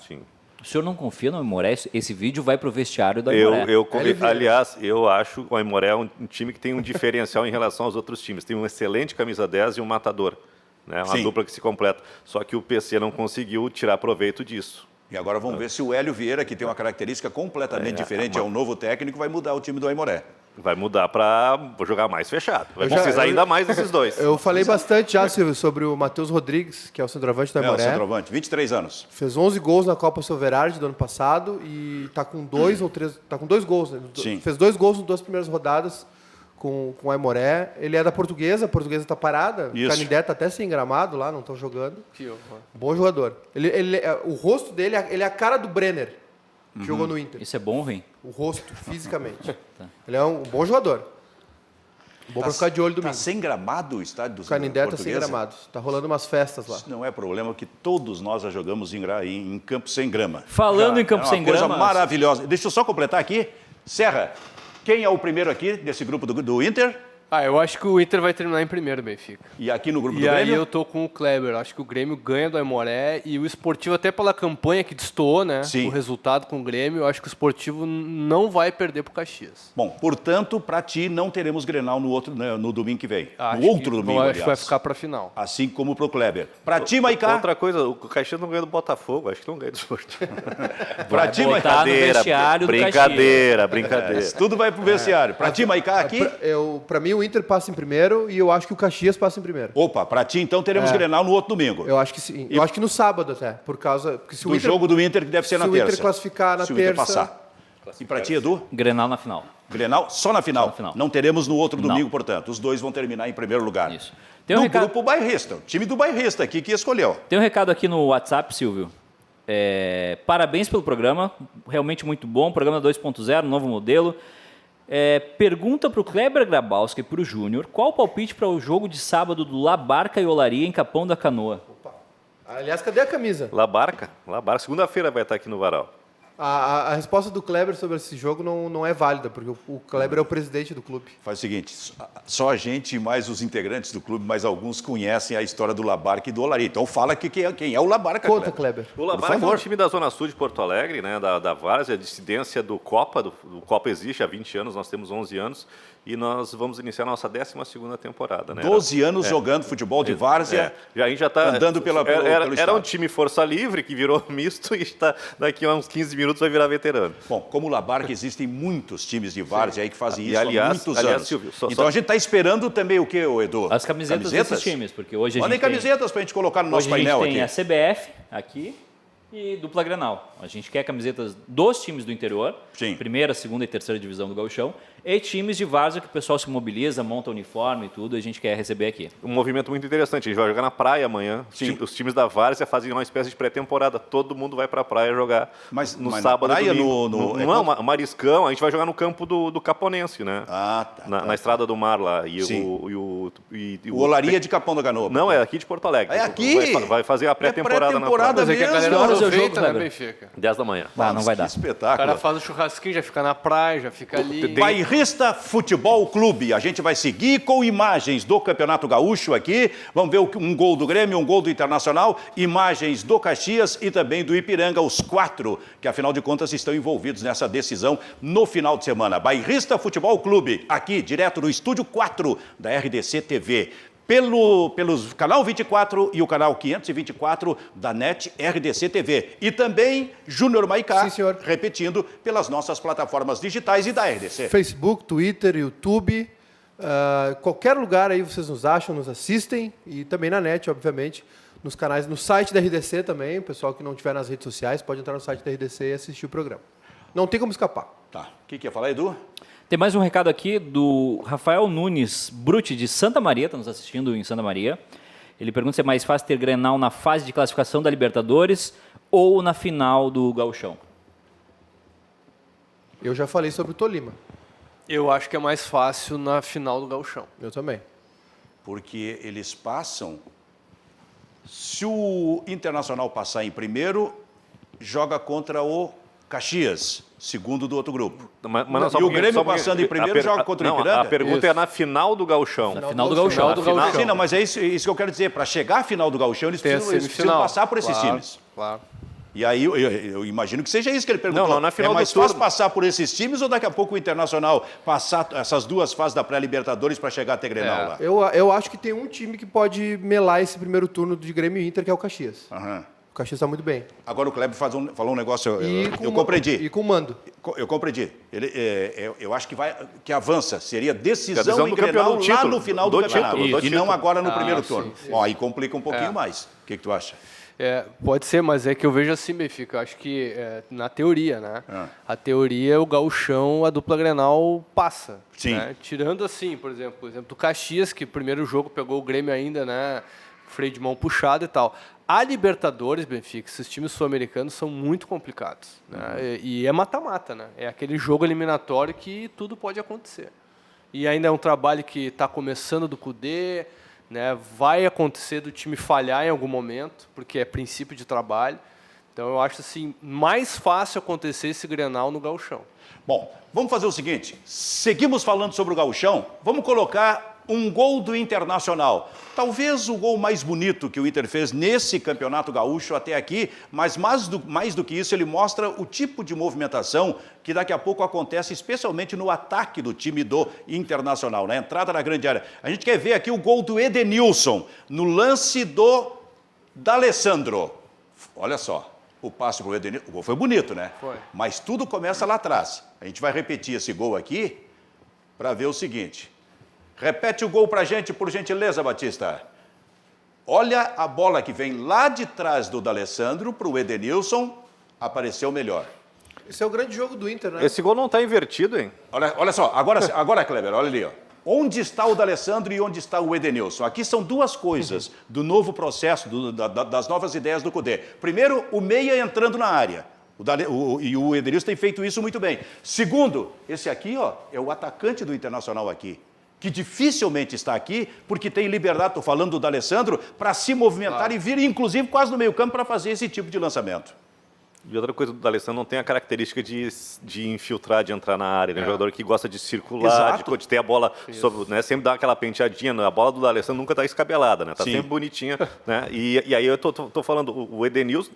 sim. O senhor não confia no Aimoré? Esse vídeo vai para o vestiário do Eu, Aimoré. aliás, eu acho que o Aimoré é um time que tem um diferencial em relação aos outros times. Tem um excelente camisa 10 e um matador. Né? Uma Sim. dupla que se completa. Só que o PC não conseguiu tirar proveito disso. E agora vamos ver se o Hélio Vieira, que tem uma característica completamente diferente, é um novo técnico, vai mudar o time do Aimoré. Vai mudar para jogar mais fechado. Vai precisar ainda mais desses dois. Eu falei bastante já, Silvio, sobre o Matheus Rodrigues, que é o centroavante do É, o Aimoré. centroavante, 23 anos. Fez 11 gols na Copa Silverard do ano passado e está com 2 ou 3... Está com 2 gols. Né? Sim. Fez 2 gols nas 2 primeiras rodadas com o Aimoré. Ele é da Portuguesa, a Portuguesa está parada. Isso. O Canindé está até sem gramado lá, não estão jogando. Que horror. Bom jogador. O rosto dele, ele é a cara do Brenner, que jogou no Inter. Isso é bom ou ruim? O rosto, fisicamente. Ele é um bom jogador. Bom para ficar de olho Tá domingo. sem gramado o estádio do O Canindé está sem Portuguesa? gramado. Está rolando umas festas lá. Isso não é problema, que todos nós já jogamos em campo sem grama. Falando em campo é sem uma coisa grama... maravilhosa. Deixa eu só completar aqui. Serra, quem é o primeiro aqui desse grupo do Inter? Eu acho que o Inter vai terminar em primeiro, Benfica. E aqui no grupo do Grêmio? Grêmio? E aí eu tô com o Kleber. Acho que o Grêmio ganha do Aimoré e o Esportivo, até pela campanha que destoou, né? Sim. O resultado com o Grêmio, eu acho que o Esportivo não vai perder pro Caxias. Bom, portanto, para ti não teremos Grenal no domingo que vem. Acho no outro que, domingo, acho aliás. que vai ficar pra final. Assim como pro Kleber. Para ti, Maicá? Outra coisa, o Caxias não ganha do Botafogo, acho que não ganha do Esportivo. Para ti, Maicá? Botar no vestiário do brincadeira. Tudo vai pro vestiário. Para ti, Maicá, aqui? Para mim, o Inter passa em primeiro e eu acho que o Caxias passa em primeiro. Opa, para ti, então, teremos Grenal no outro domingo. Eu acho que sim. Eu acho que no sábado até, porque se Do jogo do Inter, que deve ser na terça. Se o Inter classificar na Se o Inter terça... passar. E para ti, Edu? Grenal na final. Grenal só na final. Só na final. Não teremos no outro Não. domingo, portanto. Os dois vão terminar em primeiro lugar. Isso. Tem um no recado... grupo bairrista. O time do bairrista aqui que escolheu. Tem um recado aqui no WhatsApp, Silvio. Parabéns pelo programa. Realmente muito bom. Programa 2.0, novo modelo. Pergunta para o Kleber Grabowski e para o Júnior qual o palpite para o jogo de sábado do La Barca e Olaria em Capão da Canoa. Aliás, cadê a camisa? La Barca. Segunda-feira vai estar aqui no Varal. A resposta do Kleber sobre esse jogo não é válida, porque o Kleber é o presidente do clube. Faz o seguinte, só a gente e mais os integrantes do clube, mais alguns conhecem a história do La Barca e do Olaria. Então fala quem é o La Barca, Conta, Kleber. O La Barca é um time da Zona Sul de Porto Alegre, né, da Várzea, a dissidência do Copa. Do Copa existe há 20 anos, nós temos 11 anos. E nós vamos iniciar a nossa 12ª temporada. Né? 12 anos jogando futebol de várzea, a gente já tá andando pelo era estado. um time força livre que virou misto e daqui a uns 15 minutos vai virar veterano. Bom, como o La Barca, existem muitos times de várzea aí que fazem isso aliás, há muitos anos. Silvio, então a gente está esperando também o quê, Edu? As camisetas desses times, porque hoje a gente Mandem camisetas para a gente colocar no nosso painel aqui. aqui. A gente tem a CBF aqui e dupla Grenal. A gente quer camisetas dos times do interior, Sim. primeira, segunda e terceira divisão do Gauchão, e times de várzea que o pessoal se mobiliza, monta uniforme e tudo, a gente quer receber aqui. Um movimento muito interessante. A gente vai jogar na praia amanhã. Os times da Várzea fazem uma espécie de pré-temporada. Todo mundo vai para a praia jogar no sábado. Na praia, não, Mariscão. A gente vai jogar no campo do Caponense, né? Na Estrada do Mar lá. O Olaria de Capão da Canoa. Não, é aqui de Porto Alegre. É aqui? Vai fazer a pré-temporada na praia. Mas é que a galera horas é o aproveita, jogo, né, Kleber? Benfica? 10 da manhã. Não vai dar. Que espetáculo. O cara faz o churrasquinho, já fica na praia, já fica ali. Bairrista Futebol Clube. A gente vai seguir com imagens do Campeonato Gaúcho aqui. Vamos ver um gol do Grêmio, um gol do Internacional, imagens do Caxias e também do Ipiranga, os 4, que afinal de contas estão envolvidos nessa decisão no final de semana. Bairrista Futebol Clube, aqui, direto no Estúdio 4 da RDC TV. Pelos canal 24 e o canal 524 da NET RDC TV. E também Júnior Maicá, Sim, senhor. repetindo, pelas nossas plataformas digitais e da RDC. Facebook, Twitter, YouTube, qualquer lugar aí vocês nos acham, nos assistem, e também na NET, obviamente, nos canais, no site da RDC também. O pessoal que não estiver nas redes sociais pode entrar no site da RDC e assistir o programa. Não tem como escapar. Tá. O que ia falar, Edu? Tem mais um recado aqui do Rafael Nunes Brutti, de Santa Maria, está nos assistindo em Santa Maria. Ele pergunta se é mais fácil ter Grenal na fase de classificação da Libertadores ou na final do Gauchão. Eu já falei sobre o Tolima. Eu acho que é mais fácil na final do Gauchão. Eu também. Porque eles passam... Se o Internacional passar em primeiro, joga contra o Caxias, segundo do outro grupo. E o Grêmio passando em primeiro joga contra o Ipiranga? A pergunta é na final do Gauchão. Na final do Gauchão. Sim, não, mas é isso que eu quero dizer. Para chegar à final do Gauchão, eles precisam passar por esses times. Claro. E aí eu imagino que seja isso que ele perguntou. Não, na final é mais do fácil turno. passar por esses times ou daqui a pouco o Internacional passar essas duas fases da pré-Libertadores para chegar até Grenal lá? Eu acho que tem um time que pode melar esse primeiro turno de Grêmio e Inter, que é o Caxias. O Caxias está muito bem. Agora o Kleber falou um negócio, eu compreendi. E com o mando. Eu compreendi. Eu acho que avança. Seria decisão em do Grenal título, lá no final do campeonato. título, do E título. não agora no primeiro turno. sim. Ó, aí complica um pouquinho mais. O que tu acha? Pode ser, mas é que eu vejo assim, Benfica. Eu acho que na teoria, né? A teoria, o Gauchão, a dupla Grenal passa. Sim. Né? Tirando assim, por exemplo, do Caxias, que primeiro jogo pegou o Grêmio ainda, né? Freio de mão puxado e tal. A Libertadores, Benfica, esses times sul-americanos são muito complicados. Né? E é mata-mata, né? É aquele jogo eliminatório que tudo pode acontecer. E ainda é um trabalho que está começando do Cudê, né? Vai acontecer do time falhar em algum momento, porque é princípio de trabalho. Então eu acho assim, mais fácil acontecer esse Grenal no Gauchão. Bom, vamos fazer o seguinte, seguimos falando sobre o Gauchão, vamos colocar um gol do Internacional. Talvez o gol mais bonito que o Inter fez nesse Campeonato Gaúcho até aqui, mas mais do que isso, ele mostra o tipo de movimentação que daqui a pouco acontece, especialmente no ataque do time do Internacional, na entrada na grande área. A gente quer ver aqui o gol do Edenilson, no lance do D'Alessandro. Olha só. O passe para o Edenilson, o gol foi bonito, né? Foi. Mas tudo começa lá atrás. A gente vai repetir esse gol aqui para ver o seguinte. Repete o gol para a gente, por gentileza, Batista. Olha a bola que vem lá de trás do D'Alessandro para o Edenilson, apareceu melhor. Esse é o grande jogo do Inter, né? Esse gol não está invertido, hein? Olha só, agora, Kleber, olha ali, ó. Onde está o D'Alessandro e onde está o Edenilson? Aqui são duas coisas do novo processo, das novas ideias do Cudê. Primeiro, o meia entrando na área. E o Edenilson tem feito isso muito bem. Segundo, esse aqui, ó, é o atacante do Internacional aqui, que dificilmente está aqui, porque tem liberdade, estou falando do D'Alessandro, para se movimentar e vir, inclusive, quase no meio campo para fazer esse tipo de lançamento. E outra coisa do D'Alessandro, não tem a característica de infiltrar, de entrar na área. Ele é um jogador que gosta de circular, de ter a bola, sobre, né, sempre dar aquela penteadinha. A bola do D'Alessandro nunca está escabelada, né? Está sempre bonitinha. Né? E aí eu tô falando, o Edenilson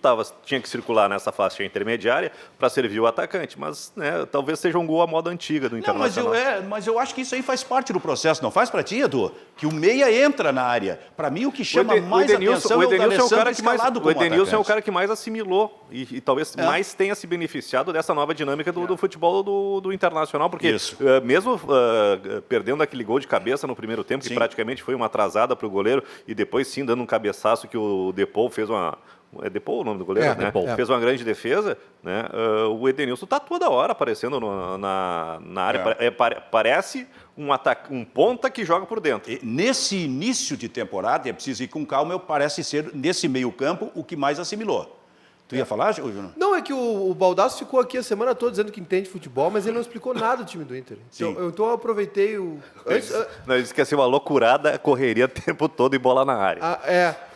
tinha que circular nessa faixa intermediária para servir o atacante, mas né, talvez seja um gol à moda antiga do Internacional. Mas eu acho que isso aí faz parte do processo, não faz para ti, Edu? Que o meia entra na área. Para mim, o que chama mais atenção é o D'Alessandro escalado como atacante. O Edenilson é o cara que mais assimilou e talvez mais tenha se beneficiado dessa nova dinâmica do futebol do Internacional, porque mesmo perdendo aquele gol de cabeça no primeiro tempo, que praticamente foi uma atrasada para o goleiro, e depois sim dando um cabeçaço que o Depou fez uma... É Depou o nome do goleiro, né? Fez uma grande defesa, né? O Edenilson está toda hora aparecendo na área. Parece um ponta que joga por dentro. Nesse início de temporada, é preciso ir com calma, parece ser, nesse meio campo, o que mais assimilou. Tu ia falar, Júnior? Não, é que o Baldasso ficou aqui a semana toda dizendo que entende futebol, mas ele não explicou nada do time do Inter. Então eu aproveitei o... Não, ele disse que ia ser uma loucurada, correria o tempo todo e bola na área.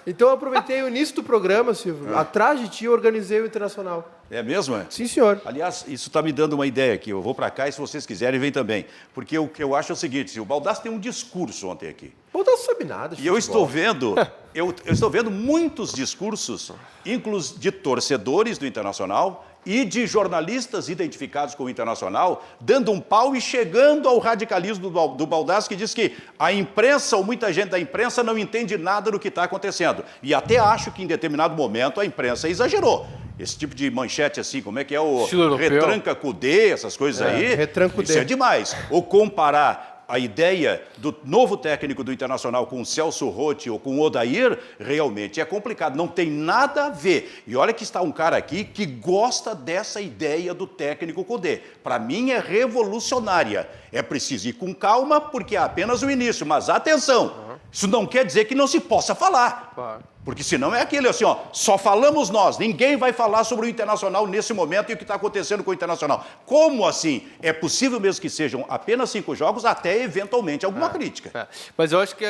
Então eu aproveitei o início do programa, Silvio. Atrás de ti eu organizei o Internacional. É mesmo? Sim, senhor. Aliás, isso está me dando uma ideia aqui. Eu vou para cá e se vocês quiserem, vem também. Porque o que eu acho é o seguinte, o Baldasso tem um discurso ontem aqui. O Baldasso não sabe nada de futebol. E eu estou vendo muitos discursos, inclusive de torcedores do Internacional e de jornalistas identificados com o Internacional, dando um pau e chegando ao radicalismo do Baldasso, que diz que a imprensa, ou muita gente da imprensa, não entende nada do que está acontecendo. E até acho que, em determinado momento, a imprensa exagerou. Esse tipo de manchete assim, como é que é o retranca Cudê, essas coisas aí, isso é demais. Ou comparar a ideia do novo técnico do Internacional com o Celso Rotti ou com o Odair, realmente é complicado, não tem nada a ver. E olha que está um cara aqui que gosta dessa ideia do técnico Cudê. Para mim é revolucionária. É preciso ir com calma, porque é apenas o início, mas atenção, isso não quer dizer que não se possa falar. Porque senão é aquele assim, ó, só falamos nós, ninguém vai falar sobre o Internacional nesse momento e o que está acontecendo com o Internacional. Como assim? É possível mesmo que sejam apenas 5 jogos, até eventualmente alguma crítica. Mas eu acho que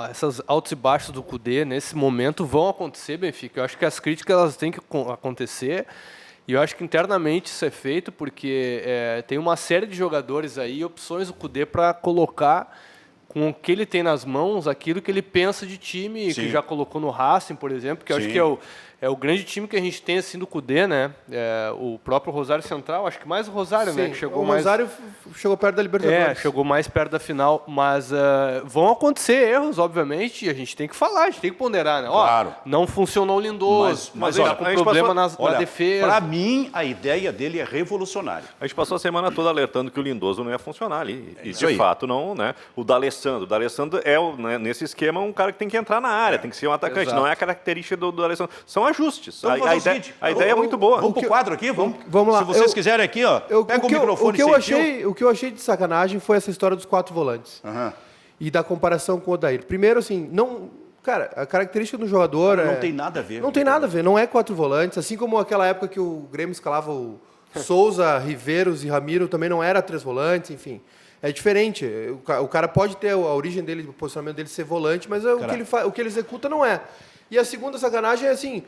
essas altos e baixos do Cudê, nesse momento, vão acontecer, Benfica. Eu acho que as críticas elas têm que acontecer. E eu acho que internamente isso é feito porque tem uma série de jogadores aí, opções do Cudê para colocar com o que ele tem nas mãos, aquilo que ele pensa de time, que já colocou no Racing, por exemplo, que eu acho que é o grande time que a gente tem assim do Cudê, né? O próprio Rosário Central, acho que mais o Rosário, né? Que chegou Rosário chegou perto da Libertadores. Chegou mais perto da final, mas vão acontecer erros, obviamente, e a gente tem que falar, a gente tem que ponderar, né? Claro. Não funcionou o Lindoso, mas ele tá com problema na defesa. Para mim, a ideia dele é revolucionária. A gente passou a semana toda alertando que o Lindoso não ia funcionar ali. E de fato não, né? O D'Alessandro é, né, nesse esquema, um cara que tem que entrar na área, tem que ser um atacante. Exato. Não é a característica do D'Alessandro. São ajustes. Então, a ideia é muito boa. Vamos pro quadro aqui? Vamos lá. Se vocês quiserem aqui, ó, pega o microfone. O que eu achei de sacanagem foi essa história dos 4 volantes. E da comparação com o Odair. Primeiro, assim, cara, a característica do jogador não tem nada a ver. Não tem nada a ver. Não é 4 volantes. Assim como aquela época que o Grêmio escalava o Souza, Riveiros e Ramiro, também não era 3 volantes, enfim. É diferente. O cara pode ter a origem dele, o posicionamento dele ser volante, mas o que ele executa não é. E a segunda sacanagem é assim,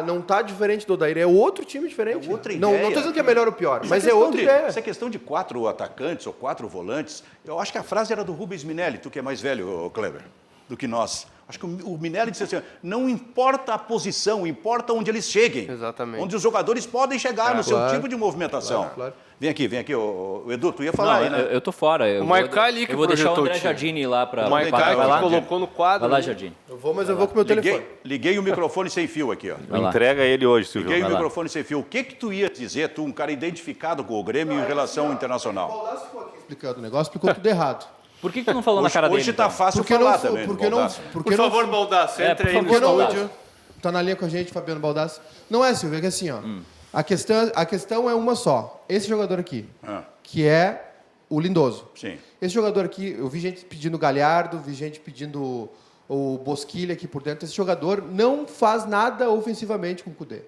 não tá diferente do Odair, é outro time diferente. É outra não ideia. Não tô dizendo que é melhor ou pior, mas é outra ideia. Essa questão de 4 atacantes ou 4 volantes, eu acho que a frase era do Rubens Minelli, tu que é mais velho, Kleber, do que nós. Acho que o Minelli disse assim, não importa a posição, importa onde eles cheguem. Exatamente. Onde os jogadores podem chegar no seu tipo de movimentação. Claro. Vem aqui, o Edu, tu ia falar aí, né? Eu tô fora. O Maicá ali que eu vou deixar o projetou André o time. Jardini lá para... O Maicá que colocou no quadro. Vai lá, Jardini. Eu vou com o meu telefone. Liguei o microfone sem fio aqui, ó. Entrega ele hoje, Silvio. Liguei o microfone sem fio. O que tu ia dizer, tu, um cara identificado com o Grêmio em relação ao Internacional? O Baldassi ficou aqui explicando o negócio, explicou tudo errado. Por que tu não falou na cara dele? Hoje tá então? fácil falar também. Por favor, Baldassi, entre aí no estúdio. Tá na linha com a gente, Fabiano Baldassi. Não é, Silvio, é que assim, ó. A questão é uma só. Esse jogador aqui, que é o Lindoso. Sim. Esse jogador aqui, eu vi gente pedindo Galhardo, vi gente pedindo o Bosquilha aqui por dentro. Esse jogador não faz nada ofensivamente com o Kudê.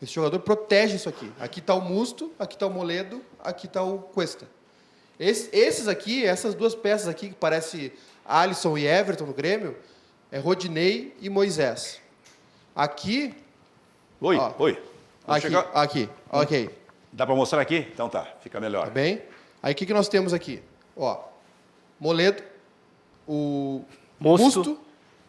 Esse jogador protege isso aqui. Aqui está o Musto, aqui está o Moledo, aqui está o Cuesta. Esses aqui, essas duas peças aqui, que parece Alisson e Everton no Grêmio, é Rodinei e Moisés. Aqui... Oi. Aqui, ok. Dá para mostrar aqui? Então tá, fica melhor. Tá bem? Aí o que nós temos aqui? Ó, Moledo, o Musto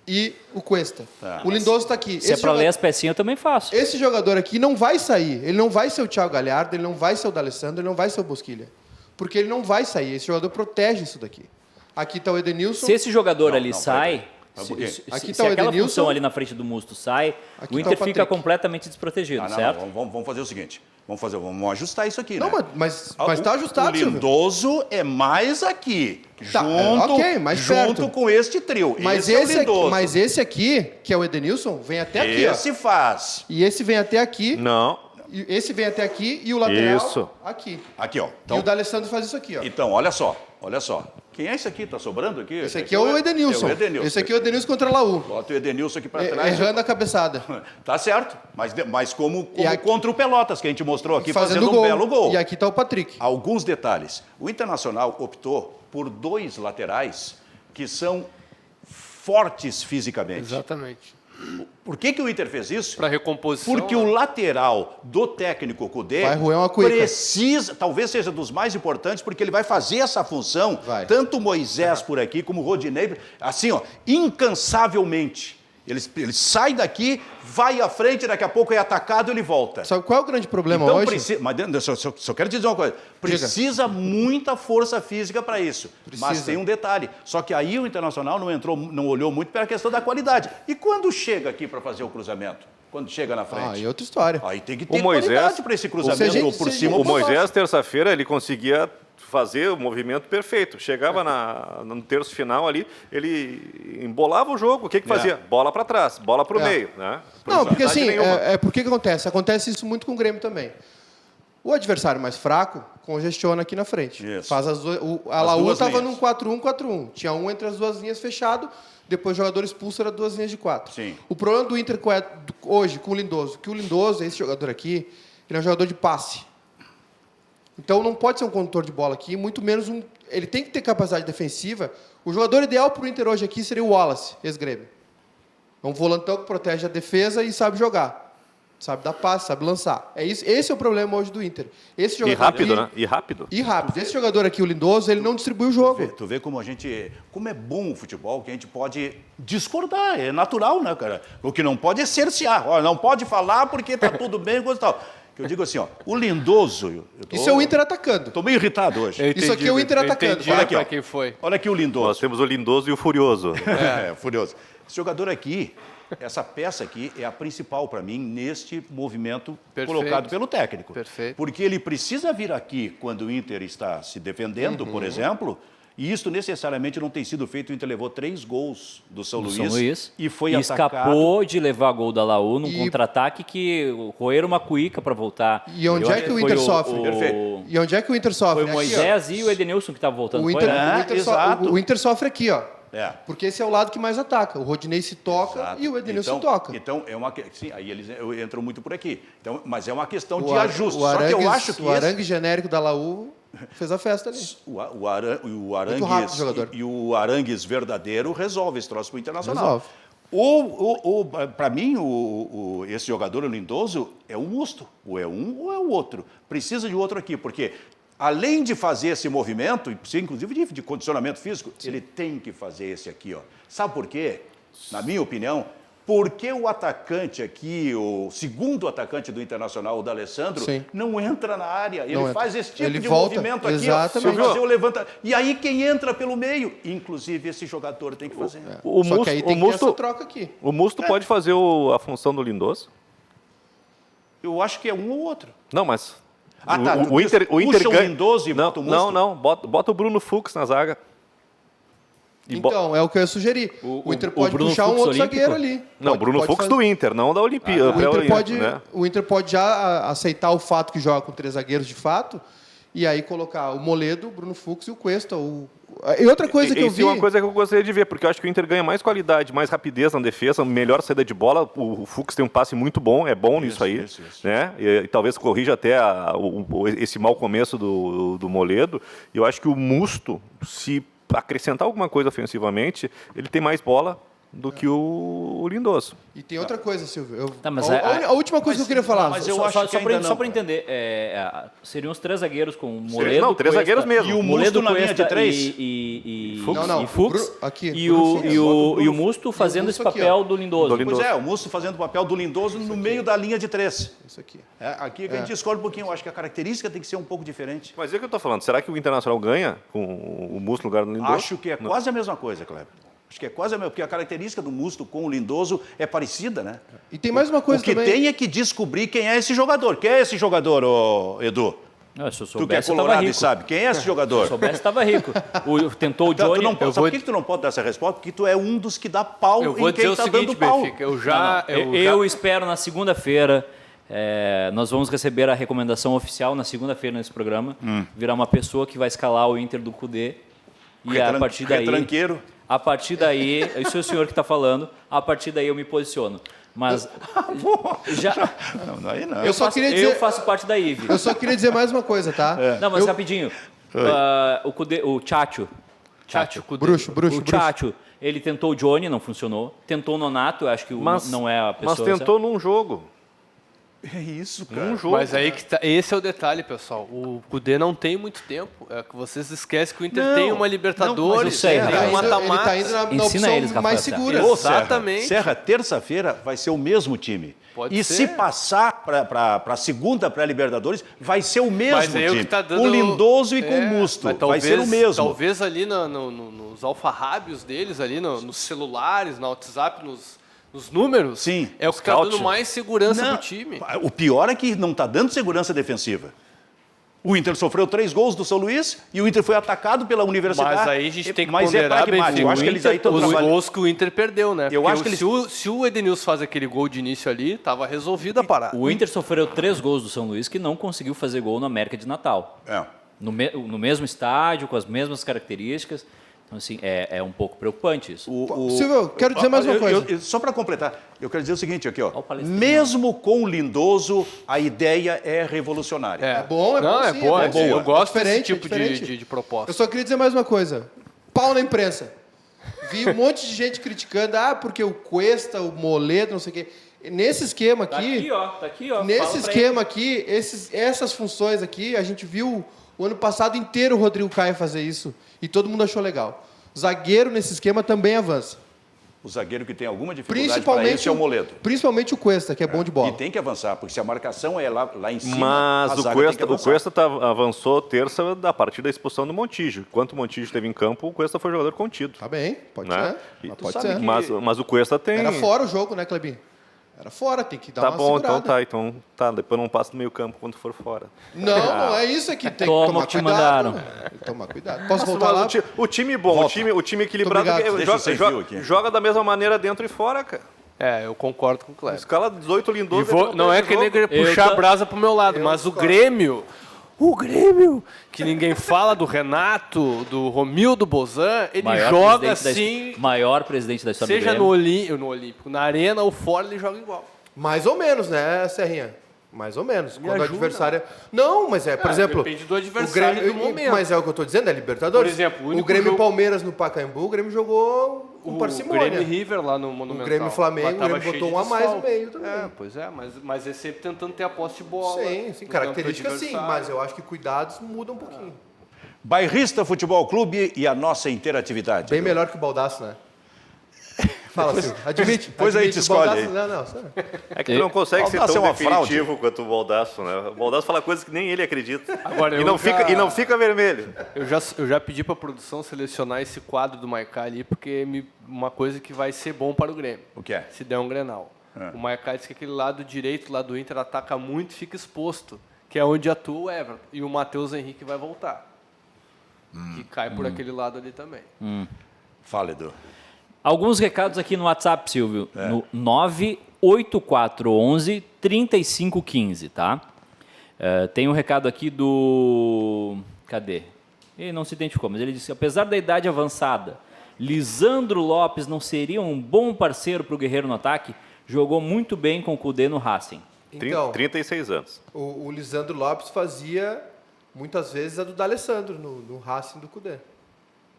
e o Cuesta. Tá. O Lindoso está aqui. Se é para ler as pecinhas, eu também faço. Esse jogador aqui não vai sair. Ele não vai ser o Thiago Galhardo, ele não vai ser o D'Alessandro, ele não vai ser o Bosquilha. Porque ele não vai sair. Esse jogador protege isso daqui. Aqui está o Edenilson. Se esse jogador ali sai... Aqui se aquela função ali na frente do Musto sai, o Inter fica completamente desprotegido, certo? Vamos fazer o seguinte. Vamos ajustar isso aqui, não, né? Mas está ajustado, O Lindoso é mais aqui, tá, junto com este trio. Mas esse aqui, que é o Edenilson, vem até aqui. Esse faz. E esse vem até aqui. Não. Esse vem até aqui e o lateral aqui. Aqui, ó. Então, e o D'Alessandro faz isso aqui, ó. Então, olha só. Quem é esse aqui? Tá sobrando aqui? Esse aqui é o Edenilson. Esse aqui é o Edenilson contra a Laú. Bota o Edenilson aqui para trás. Errando a cabeçada. Tá certo. Mas como aqui, contra o Pelotas, que a gente mostrou aqui, fazendo um belo gol. E aqui tá o Patrick. Alguns detalhes. O Internacional optou por 2 laterais que são fortes fisicamente. Exatamente. Por que o Inter fez isso? Para recomposição. Porque o lateral do técnico Kudê precisa, talvez seja dos mais importantes, porque ele vai fazer essa função, tanto o Moisés por aqui como o Rodinei, assim, ó, incansavelmente. Ele sai daqui, vai à frente, daqui a pouco é atacado e ele volta. Sabe qual é o grande problema então, hoje? Mas só quero te dizer uma coisa. Precisa muita força física para isso. Mas tem um detalhe. Só que aí o Internacional não olhou muito para a questão da qualidade. E quando chega aqui para fazer o cruzamento? Quando chega na frente? Aí é outra história. Aí tem que ter qualidade para esse cruzamento por cima. O Moisés, terça-feira, ele conseguia fazer o movimento perfeito. Chegava no terço final ali, ele embolava o jogo. O que fazia? Bola para trás, bola para o meio. Né? Não, porque assim, porque que acontece? Acontece isso muito com o Grêmio também. O adversário mais fraco congestiona aqui na frente. Isso. Faz a Laú estava num 4-1-4-1. Tinha um entre as duas linhas fechado, depois o jogador expulso era 2 linhas de 4. Sim. O problema do Inter hoje com o Lindoso, que o Lindoso, esse jogador aqui, ele é um jogador de passe. Então não pode ser um condutor de bola aqui, muito menos ele tem que ter capacidade defensiva. O jogador ideal para o Inter hoje aqui seria o Wallace, ex-Grêmio. É um volantão que protege a defesa e sabe jogar. Sabe dar passe, sabe lançar. Esse é o problema hoje do Inter. Esse jogador né? E rápido. Esse jogador aqui, o Lindoso, ele não distribui o jogo. Tu vê como como é bom o futebol, que a gente pode discordar, é natural, né, cara? O que não pode é cercear. Ó, não pode falar porque tá tudo bem, coisa e tal. Eu digo assim, ó, o Lindoso... Isso é o Inter atacando. Tô meio irritado hoje. Isso aqui é o Inter atacando. Olha aqui, ó. Quem foi. Olha aqui o Lindoso. Nós temos o Lindoso e o Furioso. Furioso. Esse jogador aqui, essa peça aqui, é a principal para mim neste movimento colocado pelo técnico. Perfeito. Porque ele precisa vir aqui quando o Inter está se defendendo, por exemplo... E isso necessariamente não tem sido feito. O Inter levou 3 gols do São Luís e foi atacado. Escapou de levar gol da Laú num contra-ataque que roeram uma cuíca para voltar. E onde é que o Inter sofre? Perfeito. E onde é que o Inter sofre? Foi o Moisés e o Edenilson que estavam voltando. O Inter sofre aqui, ó. É. Porque esse é o lado que mais ataca. O Rodinei se toca e o Edenilson toca. Então, sim, aí eles entram muito por aqui. Então, mas é uma questão de ajuste. Só que eu acho que o arangue genérico da Laú fez a festa ali. O Arangues e o Arangues verdadeiro resolve esse troço para o Internacional. Resolve. Para mim, esse jogador, o Lindoso, é o Musto. Ou é um ou é o outro. Precisa de outro aqui, porque além de fazer esse movimento, inclusive de condicionamento físico, ele tem que fazer esse aqui. Ó. Sabe por quê? Na minha opinião, porque o atacante aqui, o segundo atacante do Internacional, o D'Alessandro, não entra na área. Ele faz esse tipo de movimento aqui, ó, para fazer o levantamento. E aí quem entra pelo meio, inclusive esse jogador tem que fazer. Só que aí tem que ter essa troca aqui. O Musto pode fazer a função do Lindoso? Eu acho que é um ou outro. Não, mas... O Inter ganha... o Lindoso e bota o Musto? Não. Bota o Bruno Fux na zaga. Então, é o que eu ia sugerir. O Inter pode puxar um outro zagueiro ali. Não, o Bruno Fux do Inter, não da Olimpíada. O Inter pode já aceitar o fato que joga com 3 zagueiros de fato e aí colocar o Moledo, o Bruno Fux e o Cuesta. E outra coisa que eu vi... Isso é uma coisa que eu gostaria de ver, porque eu acho que o Inter ganha mais qualidade, mais rapidez na defesa, melhor saída de bola. O Fux tem um passe muito bom, é bom nisso aí. Isso. Né? E talvez corrija até esse mau começo do Moledo. E eu acho que o Musto, se acrescentar alguma coisa ofensivamente, ele tem mais bola do que o Lindoso. E tem outra coisa, Silvio. A última coisa que eu queria falar. Mas eu acho que só para entender, seriam os 3 zagueiros com o Moledo, não, 3 zagueiros mesmo. E o Musto na linha de 3? E Fux. E o Musto fazendo esse papel do Lindoso. Pois é, o Musto fazendo o papel do Lindoso no meio da linha de 3. Isso aqui. Aqui a gente discorda um pouquinho. Eu acho que a característica tem que ser um pouco diferente. Mas é o que eu estou falando. Será que o Internacional ganha com o Musto no lugar do Lindoso? Acho que é quase a mesma coisa, Kleber. Acho que é quase a mesma, porque a característica do Musto com o Lindoso é parecida, né? E tem mais uma coisa também. O que tem é que descobrir quem é esse jogador. Quem é esse jogador, Edu? Se eu soubesse, tu que é colorado e sabe. Quem é esse jogador? Se eu soubesse, estava rico. Tentou o Johnny... Sabe por que tu não pode dar essa resposta? Porque tu é um dos que dá pau em quem está dando pau. Benfica, eu espero na segunda-feira... nós vamos receber a recomendação oficial na segunda-feira nesse programa. Virar uma pessoa que vai escalar o Inter do Cudê. E a partir daí... Retranqueiro. A partir daí, isso é o senhor que está falando, a partir daí eu me posiciono. Mas Não, aí não. Eu faço parte da IVE. Eu só queria dizer mais uma coisa, tá? Não, mas rapidinho. O Chacho. Bruxo. O Chacho, ele tentou o Johnny, não funcionou. Tentou o Nonato, eu acho que não é a pessoa... Mas tentou num jogo. É isso, cara. Um jogo. Mas aí que tá, esse é o detalhe, pessoal. O Cudê não tem muito tempo. É que vocês esquecem que o Inter tem uma Libertadores, tem um mata-mata. Ele está indo na opção mais segura. Exatamente. Serra, terça-feira vai ser o mesmo time. Pode ser. Se passar para a segunda pré-Libertadores, vai ser o mesmo time. Tá dando... Com o Lindoso e com o Musto. Vai ser o mesmo. Talvez ali nos alfarrábios deles, ali nos celulares, no WhatsApp, nos números, sim, é o que está dando mais segurança pro time. O pior é que não está dando segurança defensiva. O Inter sofreu 3 gols do São Luís e o Inter foi atacado pela Universidade. Mas aí a gente tem que ponderar bem os gols que o Inter perdeu, né? Eu acho que se o Edenilson faz aquele gol de início ali, estava resolvida a parada. O Inter sofreu 3 gols do São Luís que não conseguiu fazer gol no América de Natal. No mesmo estádio, com as mesmas características. Então, assim, é um pouco preocupante isso. Silvio, eu quero dizer mais uma coisa. Só para completar, eu quero dizer o seguinte aqui, ó. Mesmo com o Lindoso, a ideia é revolucionária. É bom, sim. Eu gosto desse tipo de proposta. Eu só queria dizer mais uma coisa. Pau na imprensa. Vi um monte de gente criticando, porque o Cuesta, o Moledo, não sei o quê. Nesse esquema aqui... Tá aqui, ó. Nesse esquema aqui, essas funções aqui, a gente viu o ano passado inteiro o Rodrigo Caio fazer isso. E todo mundo achou legal. Zagueiro nesse esquema também avança. O zagueiro que tem alguma dificuldade para isso é o Moledo. Principalmente o Cuesta, que é bom de bola. E tem que avançar, porque se a marcação é lá em cima, mas o Cuesta avançou terça a partir da expulsão do Montijo. Enquanto o Montijo esteve em campo, o Cuesta foi jogador contido. Tá bem, pode ser. Pode ser. Mas o Cuesta tem... Era fora o jogo, né, Clebinho? Era fora, tem que dar uma segurada. Então tá. Depois não passa no meio campo quando for fora. Não é isso aqui. Tem que tomar cuidado. Mandaram. Tomar cuidado. Posso voltar lá? O time bom, o time equilibrado, joga da mesma maneira dentro e fora, cara. Eu concordo com o Cléber. Escala 18 Lindoso. Não é que nem querer puxar a brasa pro meu lado, mas o Grêmio, que ninguém fala do Renato, do Romildo Bozan, ele joga assim... Maior presidente da história do Grêmio. Seja no Olímpico, na Arena ou fora, ele joga igual. Mais ou menos, né, Serrinha? Mais ou menos. Quando o adversário... Não, mas por exemplo... Depende do adversário Grêmio, do momento. Mas é o que eu estou dizendo, é Libertadores. Por exemplo, o Grêmio Palmeiras no Pacaembu, o Grêmio jogou com parcimônia. O Grêmio River lá no Monumental. O Grêmio Flamengo, o Grêmio botou um a mais no meio também. Pois é, mas é sempre tentando ter a posse de bola. Sim, características sim, mas eu acho que cuidados mudam um pouquinho. Bairrista Futebol Clube e a nossa interatividade. Bem melhor que o Baldaço, né? Fala, Silvio. Admite. Depois a gente escolhe aí. Não, sério. É que tu não consegue ser Baldasso tão é uma definitivo quanto o Baldasso, né? O Baldasso fala coisas que nem ele acredita. Agora, e não fica vermelho. Eu já pedi para a produção selecionar esse quadro do Maicá ali, porque uma coisa que vai ser bom para o Grêmio. O que é? Se der um Grenal. O Maicá disse que aquele lado direito, lá do Inter, ataca muito e fica exposto, que é onde atua o Everton. E o Matheus Henrique vai voltar. Que cai por aquele lado ali também. Fala, Edu. Alguns recados aqui no WhatsApp, Silvio. No 98411-3515, tá? Tem um recado aqui do... Cadê? Ele não se identificou, mas ele disse: apesar da idade avançada, Lisandro Lopes não seria um bom parceiro para o Guerreiro no ataque? Jogou muito bem com o Cudê no Racing. Então, 36 anos. O Lisandro Lopes fazia muitas vezes a do D'Alessandro no Racing do Cudê.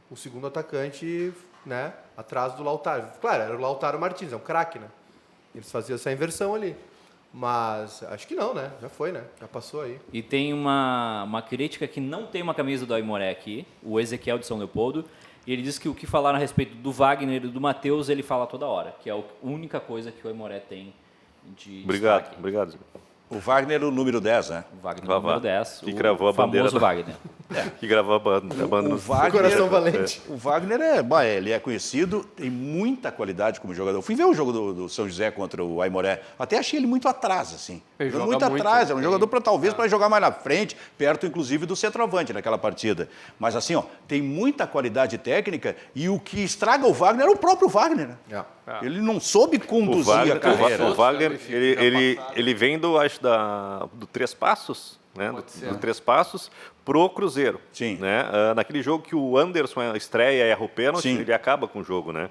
O segundo atacante, né, atrás do Lautaro. Claro, era o Lautaro Martins, é um craque, né? Eles faziam essa inversão ali. Mas acho que não, né? Já foi, né? Já passou aí. E tem uma crítica que não tem uma camisa do Aimoré aqui, o Ezequiel de São Leopoldo, e ele diz que o que falaram a respeito do Wagner e do Matheus, ele fala toda hora, que é a única coisa que o Aimoré tem de destaque. Obrigado. O Wagner, o número 10, né? O Wagner, número 10, que gravou a bandeira famoso Wagner. Que gravou a banda no Coração Valente. O Wagner ele é conhecido, tem muita qualidade como jogador. Eu fui ver o jogo do São José contra o Aimoré. Até achei ele muito atrás, assim. Ele joga muito muito, atrás. É um jogador para jogar mais na frente, perto inclusive do centroavante naquela partida. Mas assim, tem muita qualidade técnica e o que estraga o Wagner é o próprio Wagner, né? Ele não soube conduzir a carreira. O Wagner, ele vem do Três Passos, né? Do Três Passos pro Cruzeiro. Sim. Né? Naquele jogo que o Anderson estreia e erra o pênalti, ele acaba com o jogo, né?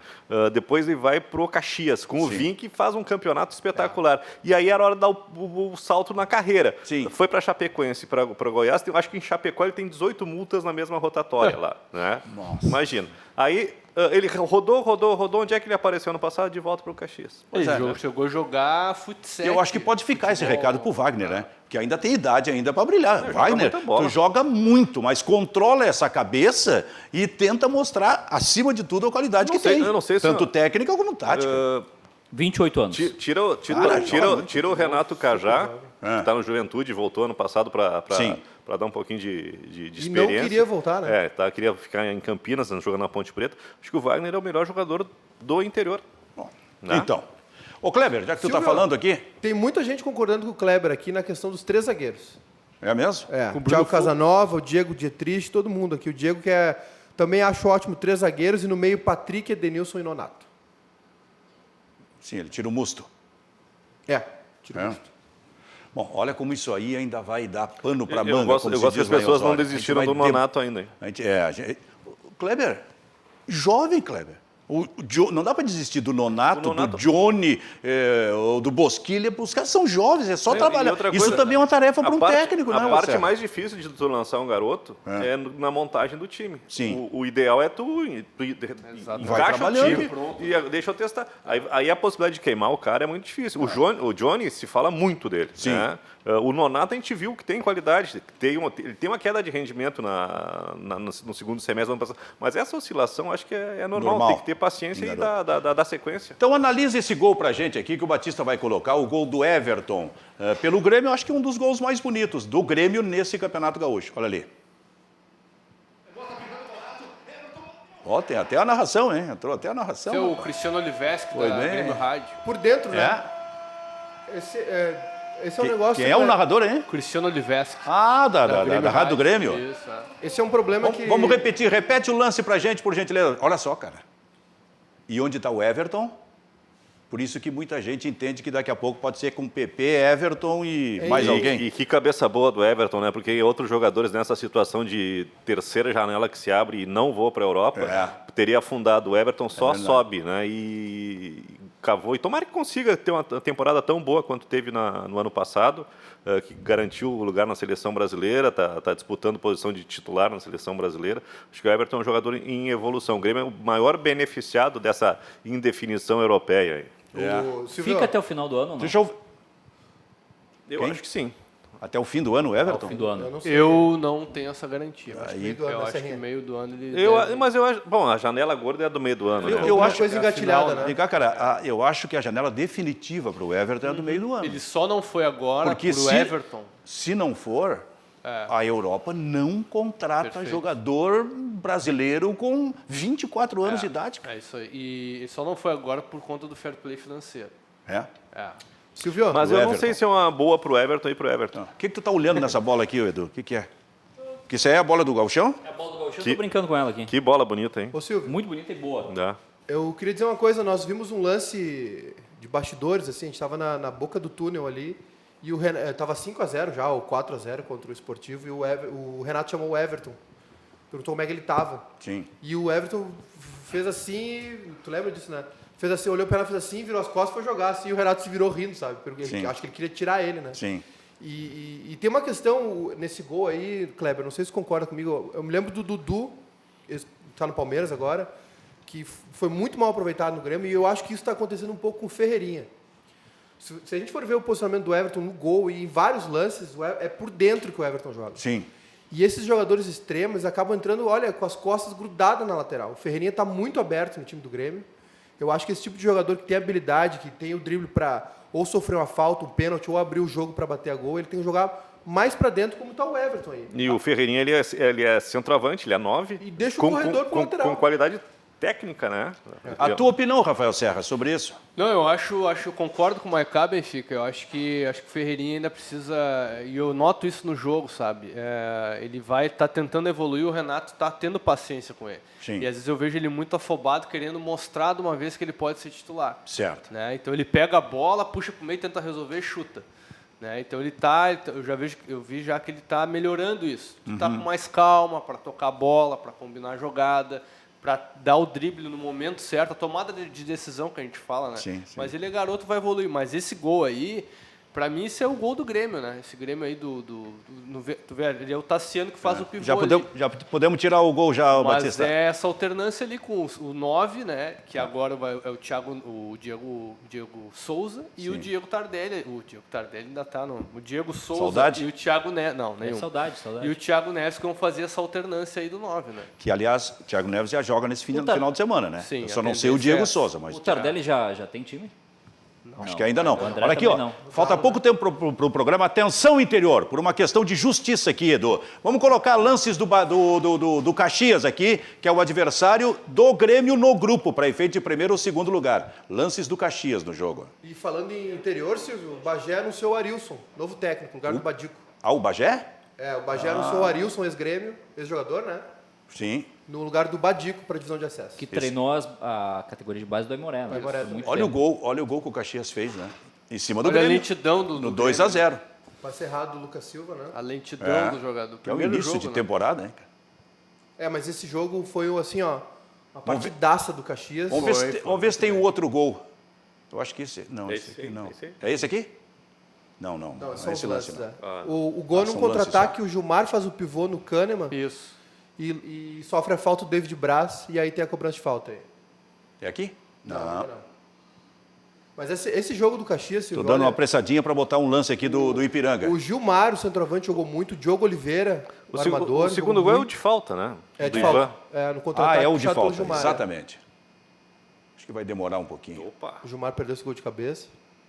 Depois ele vai pro Caxias com o Vink, que faz um campeonato espetacular. E aí era hora de dar o salto na carreira. Sim. Foi para Chapecoense, para Goiás. Acho que em Chapecó ele tem 18 multas na mesma rotatória lá, né? Nossa. Imagina. Aí ele rodou, onde é que ele apareceu ano passado? De volta para o Caxias. Chegou a jogar futsal. Eu acho que pode ficar esse recado pro Wagner, né? Que ainda tem idade ainda para brilhar. Wagner, tu joga muito, mas controla essa cabeça e tenta mostrar, acima de tudo, a qualidade que tem. Eu não sei se tanto técnica como tática. 28 anos. Tira o Renato Cajá, que está no Juventude, voltou ano passado para dar um pouquinho de experiência. E não queria voltar, né? Queria ficar em Campinas, jogando na Ponte Preta. Acho que o Wagner é o melhor jogador do interior. Bom, né? Então, ô Kleber, já que tu está falando aqui... Tem muita gente concordando com o Kleber aqui na questão dos 3 zagueiros. É mesmo? O Thiago Casanova, o Diego Dietrich, todo mundo aqui. O Diego também acho ótimo 3 zagueiros e no meio Patrick, Edenilson e Nonato. Sim, ele tira o Musto. Tira o Musto. Bom, olha como isso aí ainda vai dar pano para manga. Eu gosto que as pessoas não desistiram do Nonato ainda. Kleber, jovem Kleber. Não dá para desistir do Nonato, do Johnny, ou do Bosquilha. Os caras são jovens, é só trabalhar. Isso também é uma tarefa para um técnico, né? A parte mais difícil de tu lançar um garoto é na montagem do time. Sim. O ideal é tu encaixa o time e deixa eu testar. Aí a possibilidade de queimar o cara é muito difícil. O Johnny se fala muito dele. Sim. Né? O Nonato a gente viu que tem qualidade, ele tem uma queda de rendimento no segundo semestre do ano passado. Mas essa oscilação acho que é normal. Tem que ter paciência e dar sequência. Então analisa esse gol pra gente aqui que o Batista vai colocar, o gol do Everton. Pelo Grêmio, eu acho que é um dos gols mais bonitos do Grêmio nesse Campeonato Gaúcho. Olha ali. Tem até a narração, hein? Entrou até a narração. Esse é o Cristiano Oliveski da Grêmio Rádio. Por dentro, né? Esse é um negócio... Quem é o narrador, hein? Cristiano Oliveski. Da Rádio do Grêmio. Isso, Esse é um problema que... Vamos repetir. Repete o lance pra gente, por gentileza. Olha só, cara. E onde está o Everton? Por isso que muita gente entende que daqui a pouco pode ser com PP, Everton e mais alguém. E que cabeça boa do Everton, né? Porque outros jogadores nessa situação de terceira janela que se abre e não vou para a Europa, teria afundado o Everton, sobe, né? E cavou. E tomara que consiga ter uma temporada tão boa quanto teve no ano passado, que garantiu o lugar na seleção brasileira, está disputando posição de titular na seleção brasileira. Acho que o Everton é um jogador em evolução. O Grêmio é o maior beneficiado dessa indefinição europeia. Fica até o final do ano, não? Deixa Eu acho que sim. Até o fim do ano, o Everton? Ao fim do ano. Eu não tenho essa garantia. Eu Acho que meio do ano ele... Mas eu acho... Bom, a janela gorda é do meio do ano, né? Eu acho coisa engatilhada, né? Vem cá, cara, eu acho que a janela definitiva para o Everton é do meio do ano. Ele só não foi agora Porque pro Everton. Se não for, a Europa não contrata jogador brasileiro com 24 anos de idade. É isso aí. E só não foi agora por conta do fair play financeiro. É? Silvio, Mas eu não sei se é uma boa pro Everton e pro Everton. O que tu tá olhando nessa bola aqui, Edu? O que é? Que isso aí é a bola do Gauchão? É a bola do Gauchão, eu tô brincando com ela aqui. Que bola bonita, hein? Ô, Silvio, Muito bonita e boa. eu queria dizer uma coisa. Nós vimos um lance de bastidores, assim, a gente estava na boca do túnel ali, e estava 5-0 já, ou 4-0 contra o Esportivo, e o Renato chamou o Everton. Perguntou como é que ele estava. Sim. E o Everton fez assim, tu lembra disso, né? Fez assim, olhou para ela, fez assim, virou as costas e foi jogar assim, e o Renato se virou rindo, sabe? Porque acho que ele queria tirar ele, né? Sim. E tem uma questão nesse gol aí, Kleber, não sei se você concorda comigo, eu me lembro do Dudu, ele está no Palmeiras agora, que foi muito mal aproveitado no Grêmio, e eu acho que isso está acontecendo um pouco com o Ferreirinha. Se a gente for ver o posicionamento do Everton no gol e em vários lances, é por dentro que o Everton joga. Sim. E esses jogadores extremos acabam entrando, olha, com as costas grudadas na lateral. O Ferreirinha está muito aberto no time do Grêmio. Eu acho que esse tipo de jogador que tem habilidade, que tem o drible para ou sofrer uma falta, um pênalti, ou abrir o jogo para bater a gol, ele tem que jogar mais para dentro, como está o Everton aí. E o Ferreirinha, ele é centroavante, ele é 9. E deixa o corredor pro lateral. Com qualidade técnica, né? A tua opinião, Rafael Serra, sobre isso? Não, eu concordo com o Maicá, Benfica. Eu acho que o Ferreirinha ainda precisa, e eu noto isso no jogo, sabe? Ele vai estar tentando evoluir, o Renato está tendo paciência com ele. Sim. E às vezes eu vejo ele muito afobado, querendo mostrar de uma vez que ele pode ser titular. Certo. Né? Então ele pega a bola, puxa para o meio, tenta resolver e chuta. Né? Então eu vi já que ele está melhorando isso. Ele está com mais calma para tocar a bola, para combinar a jogada, para dar o drible no momento certo, a tomada de decisão que a gente fala, né? Sim. Mas ele é garoto, vai evoluir. Mas esse gol aí, para mim, isso é o gol do Grêmio, né? Esse Grêmio aí tu vê, ele é o Tassiano que faz o pivô já podemos tirar o gol já, Mas Batista. é essa alternância ali com o 9, né? Que agora é o Diego Souza e o Diego Tardelli. O Diego Tardelli ainda tá no... O Diego Souza Saudade? e o Thiago Neves. Não, nenhum. Saudade. E o Thiago Neves que vão fazer essa alternância aí do 9, né? Que, aliás, o Thiago Neves já joga nesse final de semana, né? Sim, Eu só a não sei o tendência Diego é Souza, mas... O Tardelli já tem time? Acho que ainda não. O André Olha aqui, também ó. não. Falta pouco tempo para o programa. Atenção, interior, por uma questão de justiça aqui, Edu. Vamos colocar lances do Caxias aqui, que é o adversário do Grêmio no grupo, para efeito de primeiro ou segundo lugar. Lances do Caxias no jogo. E falando em interior, Silvio, o Bagé anunciou o Arilson, novo técnico, no lugar do Badico. Ah, o Bagé? O Bagé anunciou o Arilson, ex-Grêmio, ex-jogador, né? Sim. No lugar do Badico para a divisão de acesso. Que treinou a categoria de base do Aimoré, né? Aimoré. Olha o gol que o Caxias fez, né? Em cima do Olha a Grêmio. lentidão do No Grêmio. 2-0. Passe errado do Lucas Silva, né? A lentidão do jogador. Que é o Primeiro início jogo, de né? temporada, hein? Mas esse jogo foi assim, ó, uma partidaça do Caxias. Vamos ver se tem o outro gol. Eu acho que esse... Não, esse Esse aqui aí, não. esse aí. É esse aqui? Não. Não, Não são é os esse lance, lances, não. né? O gol num são contra-ataque, o Gilmar faz o pivô no Kahneman Isso. e sofre a falta do David Braz, e aí tem a cobrança de falta aí. É aqui? Não. Mas esse jogo do Caxias, Estou Silvio, dando uma olha, apressadinha para botar um lance aqui do Ipiranga. o Gilmar, o centroavante, jogou muito, o Diogo Oliveira, o armador. O segundo jogou gol é o muito. de falta, né? É Do de Ivan. falta. No contra-ataque, É o de chatou falta, Gilmar, exatamente. Acho que vai demorar um pouquinho. Opa. O Gilmar perdeu esse gol de cabeça.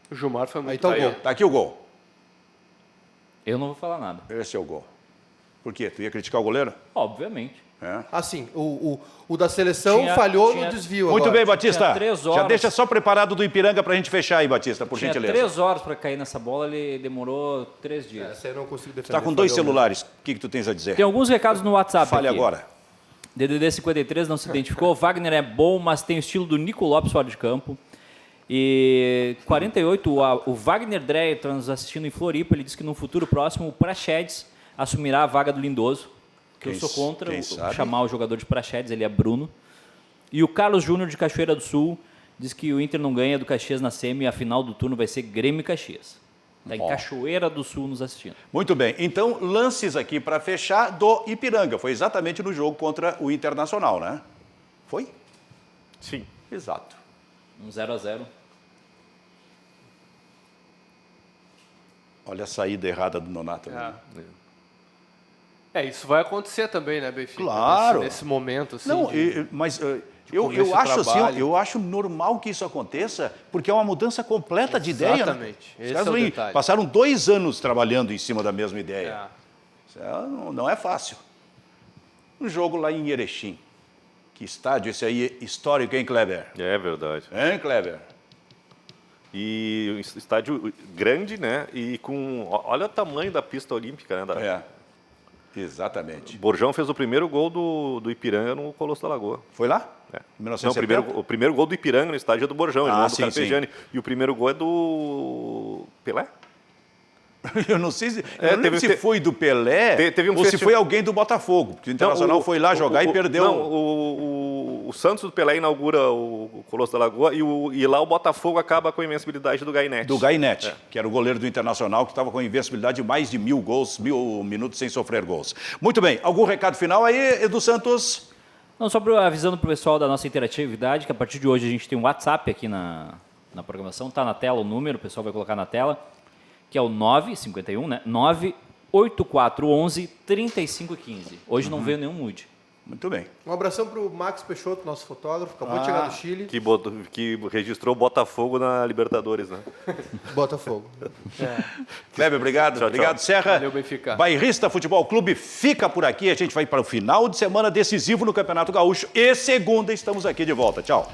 O Gilmar foi muito... Aí tá o Aí, gol. Tá aqui o gol. Eu não vou falar nada. Esse é o gol. Por quê? Tu ia criticar o goleiro? Obviamente. É. Assim, o da seleção Tinha- falhou tinha- no desvio. Muito agora. bem, Batista. Tinha 3 Já horas. deixa só preparado do Ipiranga para a gente fechar aí, Batista, por Tinha gentileza. 3 horas para cair nessa bola, ele demorou 3 dias. Essa aí eu não consigo defender. Está com 2 falhou celulares. O que tu tens a dizer? Tem alguns recados no WhatsApp Fale aqui. agora. DDD 53 não se identificou. Wagner é bom, mas tem o estilo do Nico Lopes fora de campo. E 48, o Wagner Dreyer está nos assistindo em Floripa. Ele disse que no futuro próximo o Praxedes assumirá a vaga do Lindoso. Que eu sou contra quem sabe? chamar o jogador de Praxedes, ele é Bruno. E o Carlos Júnior de Cachoeira do Sul diz que o Inter não ganha do Caxias na semi e a final do turno vai ser Grêmio e Caxias. Está em Cachoeira do Sul nos assistindo. Muito bem. Então, lances aqui para fechar do Ipiranga. Foi exatamente no jogo contra o Internacional, né? Foi? Sim. Exato. 0-0. Olha a saída errada do Nonato. Isso vai acontecer também, né, Benfica? Claro. Nesse momento, assim. Não, mas eu acho assim, eu acho normal que isso aconteça, porque é uma mudança completa de ideia. Exatamente. Né? Os caras passaram 2 anos trabalhando em cima da mesma ideia. Isso não é fácil. Um jogo lá em Erechim. Que estádio esse aí, histórico, hein, Kleber? É verdade. Hein, Kleber? E estádio grande, né? E com... Olha o tamanho da pista olímpica, né? Exatamente. Borjão fez o primeiro gol do Ipiranga no Colosso da Lagoa. Foi lá? É. 1970? Não, o primeiro gol do Ipiranga no estádio é do Borjão, irmão do sim, Carpegiani. E o primeiro gol é do Pelé? Eu não sei se foi do Pelé ou se foi alguém do Botafogo, porque o Internacional foi lá jogar e perdeu. Não, o Santos do Pelé inaugura o Colosso da Lagoa e lá o Botafogo acaba com a invencibilidade do Gainete. Do Gainete, que era o goleiro do Internacional, que estava com a invencibilidade de mais de 1000 gols, 1000 minutos sem sofrer gols. Muito bem, algum recado final aí, Edu Santos? Não, só avisando para o pessoal da nossa interatividade, que a partir de hoje a gente tem um WhatsApp aqui na programação, está na tela o número, o pessoal vai colocar na tela, que é o 951, né? 98411-3515. Hoje não veio nenhum nude. Muito bem. Um abração para o Max Peixoto, nosso fotógrafo, acabou de chegar do Chile. Que registrou Botafogo na Libertadores, né? Botafogo. Kleber, obrigado. Tchau, obrigado, tchau. Serra. Valeu, Benfica. Bairrista Futebol Clube fica por aqui. A gente vai para o final de semana decisivo no Campeonato Gaúcho. E segunda estamos aqui de volta. Tchau.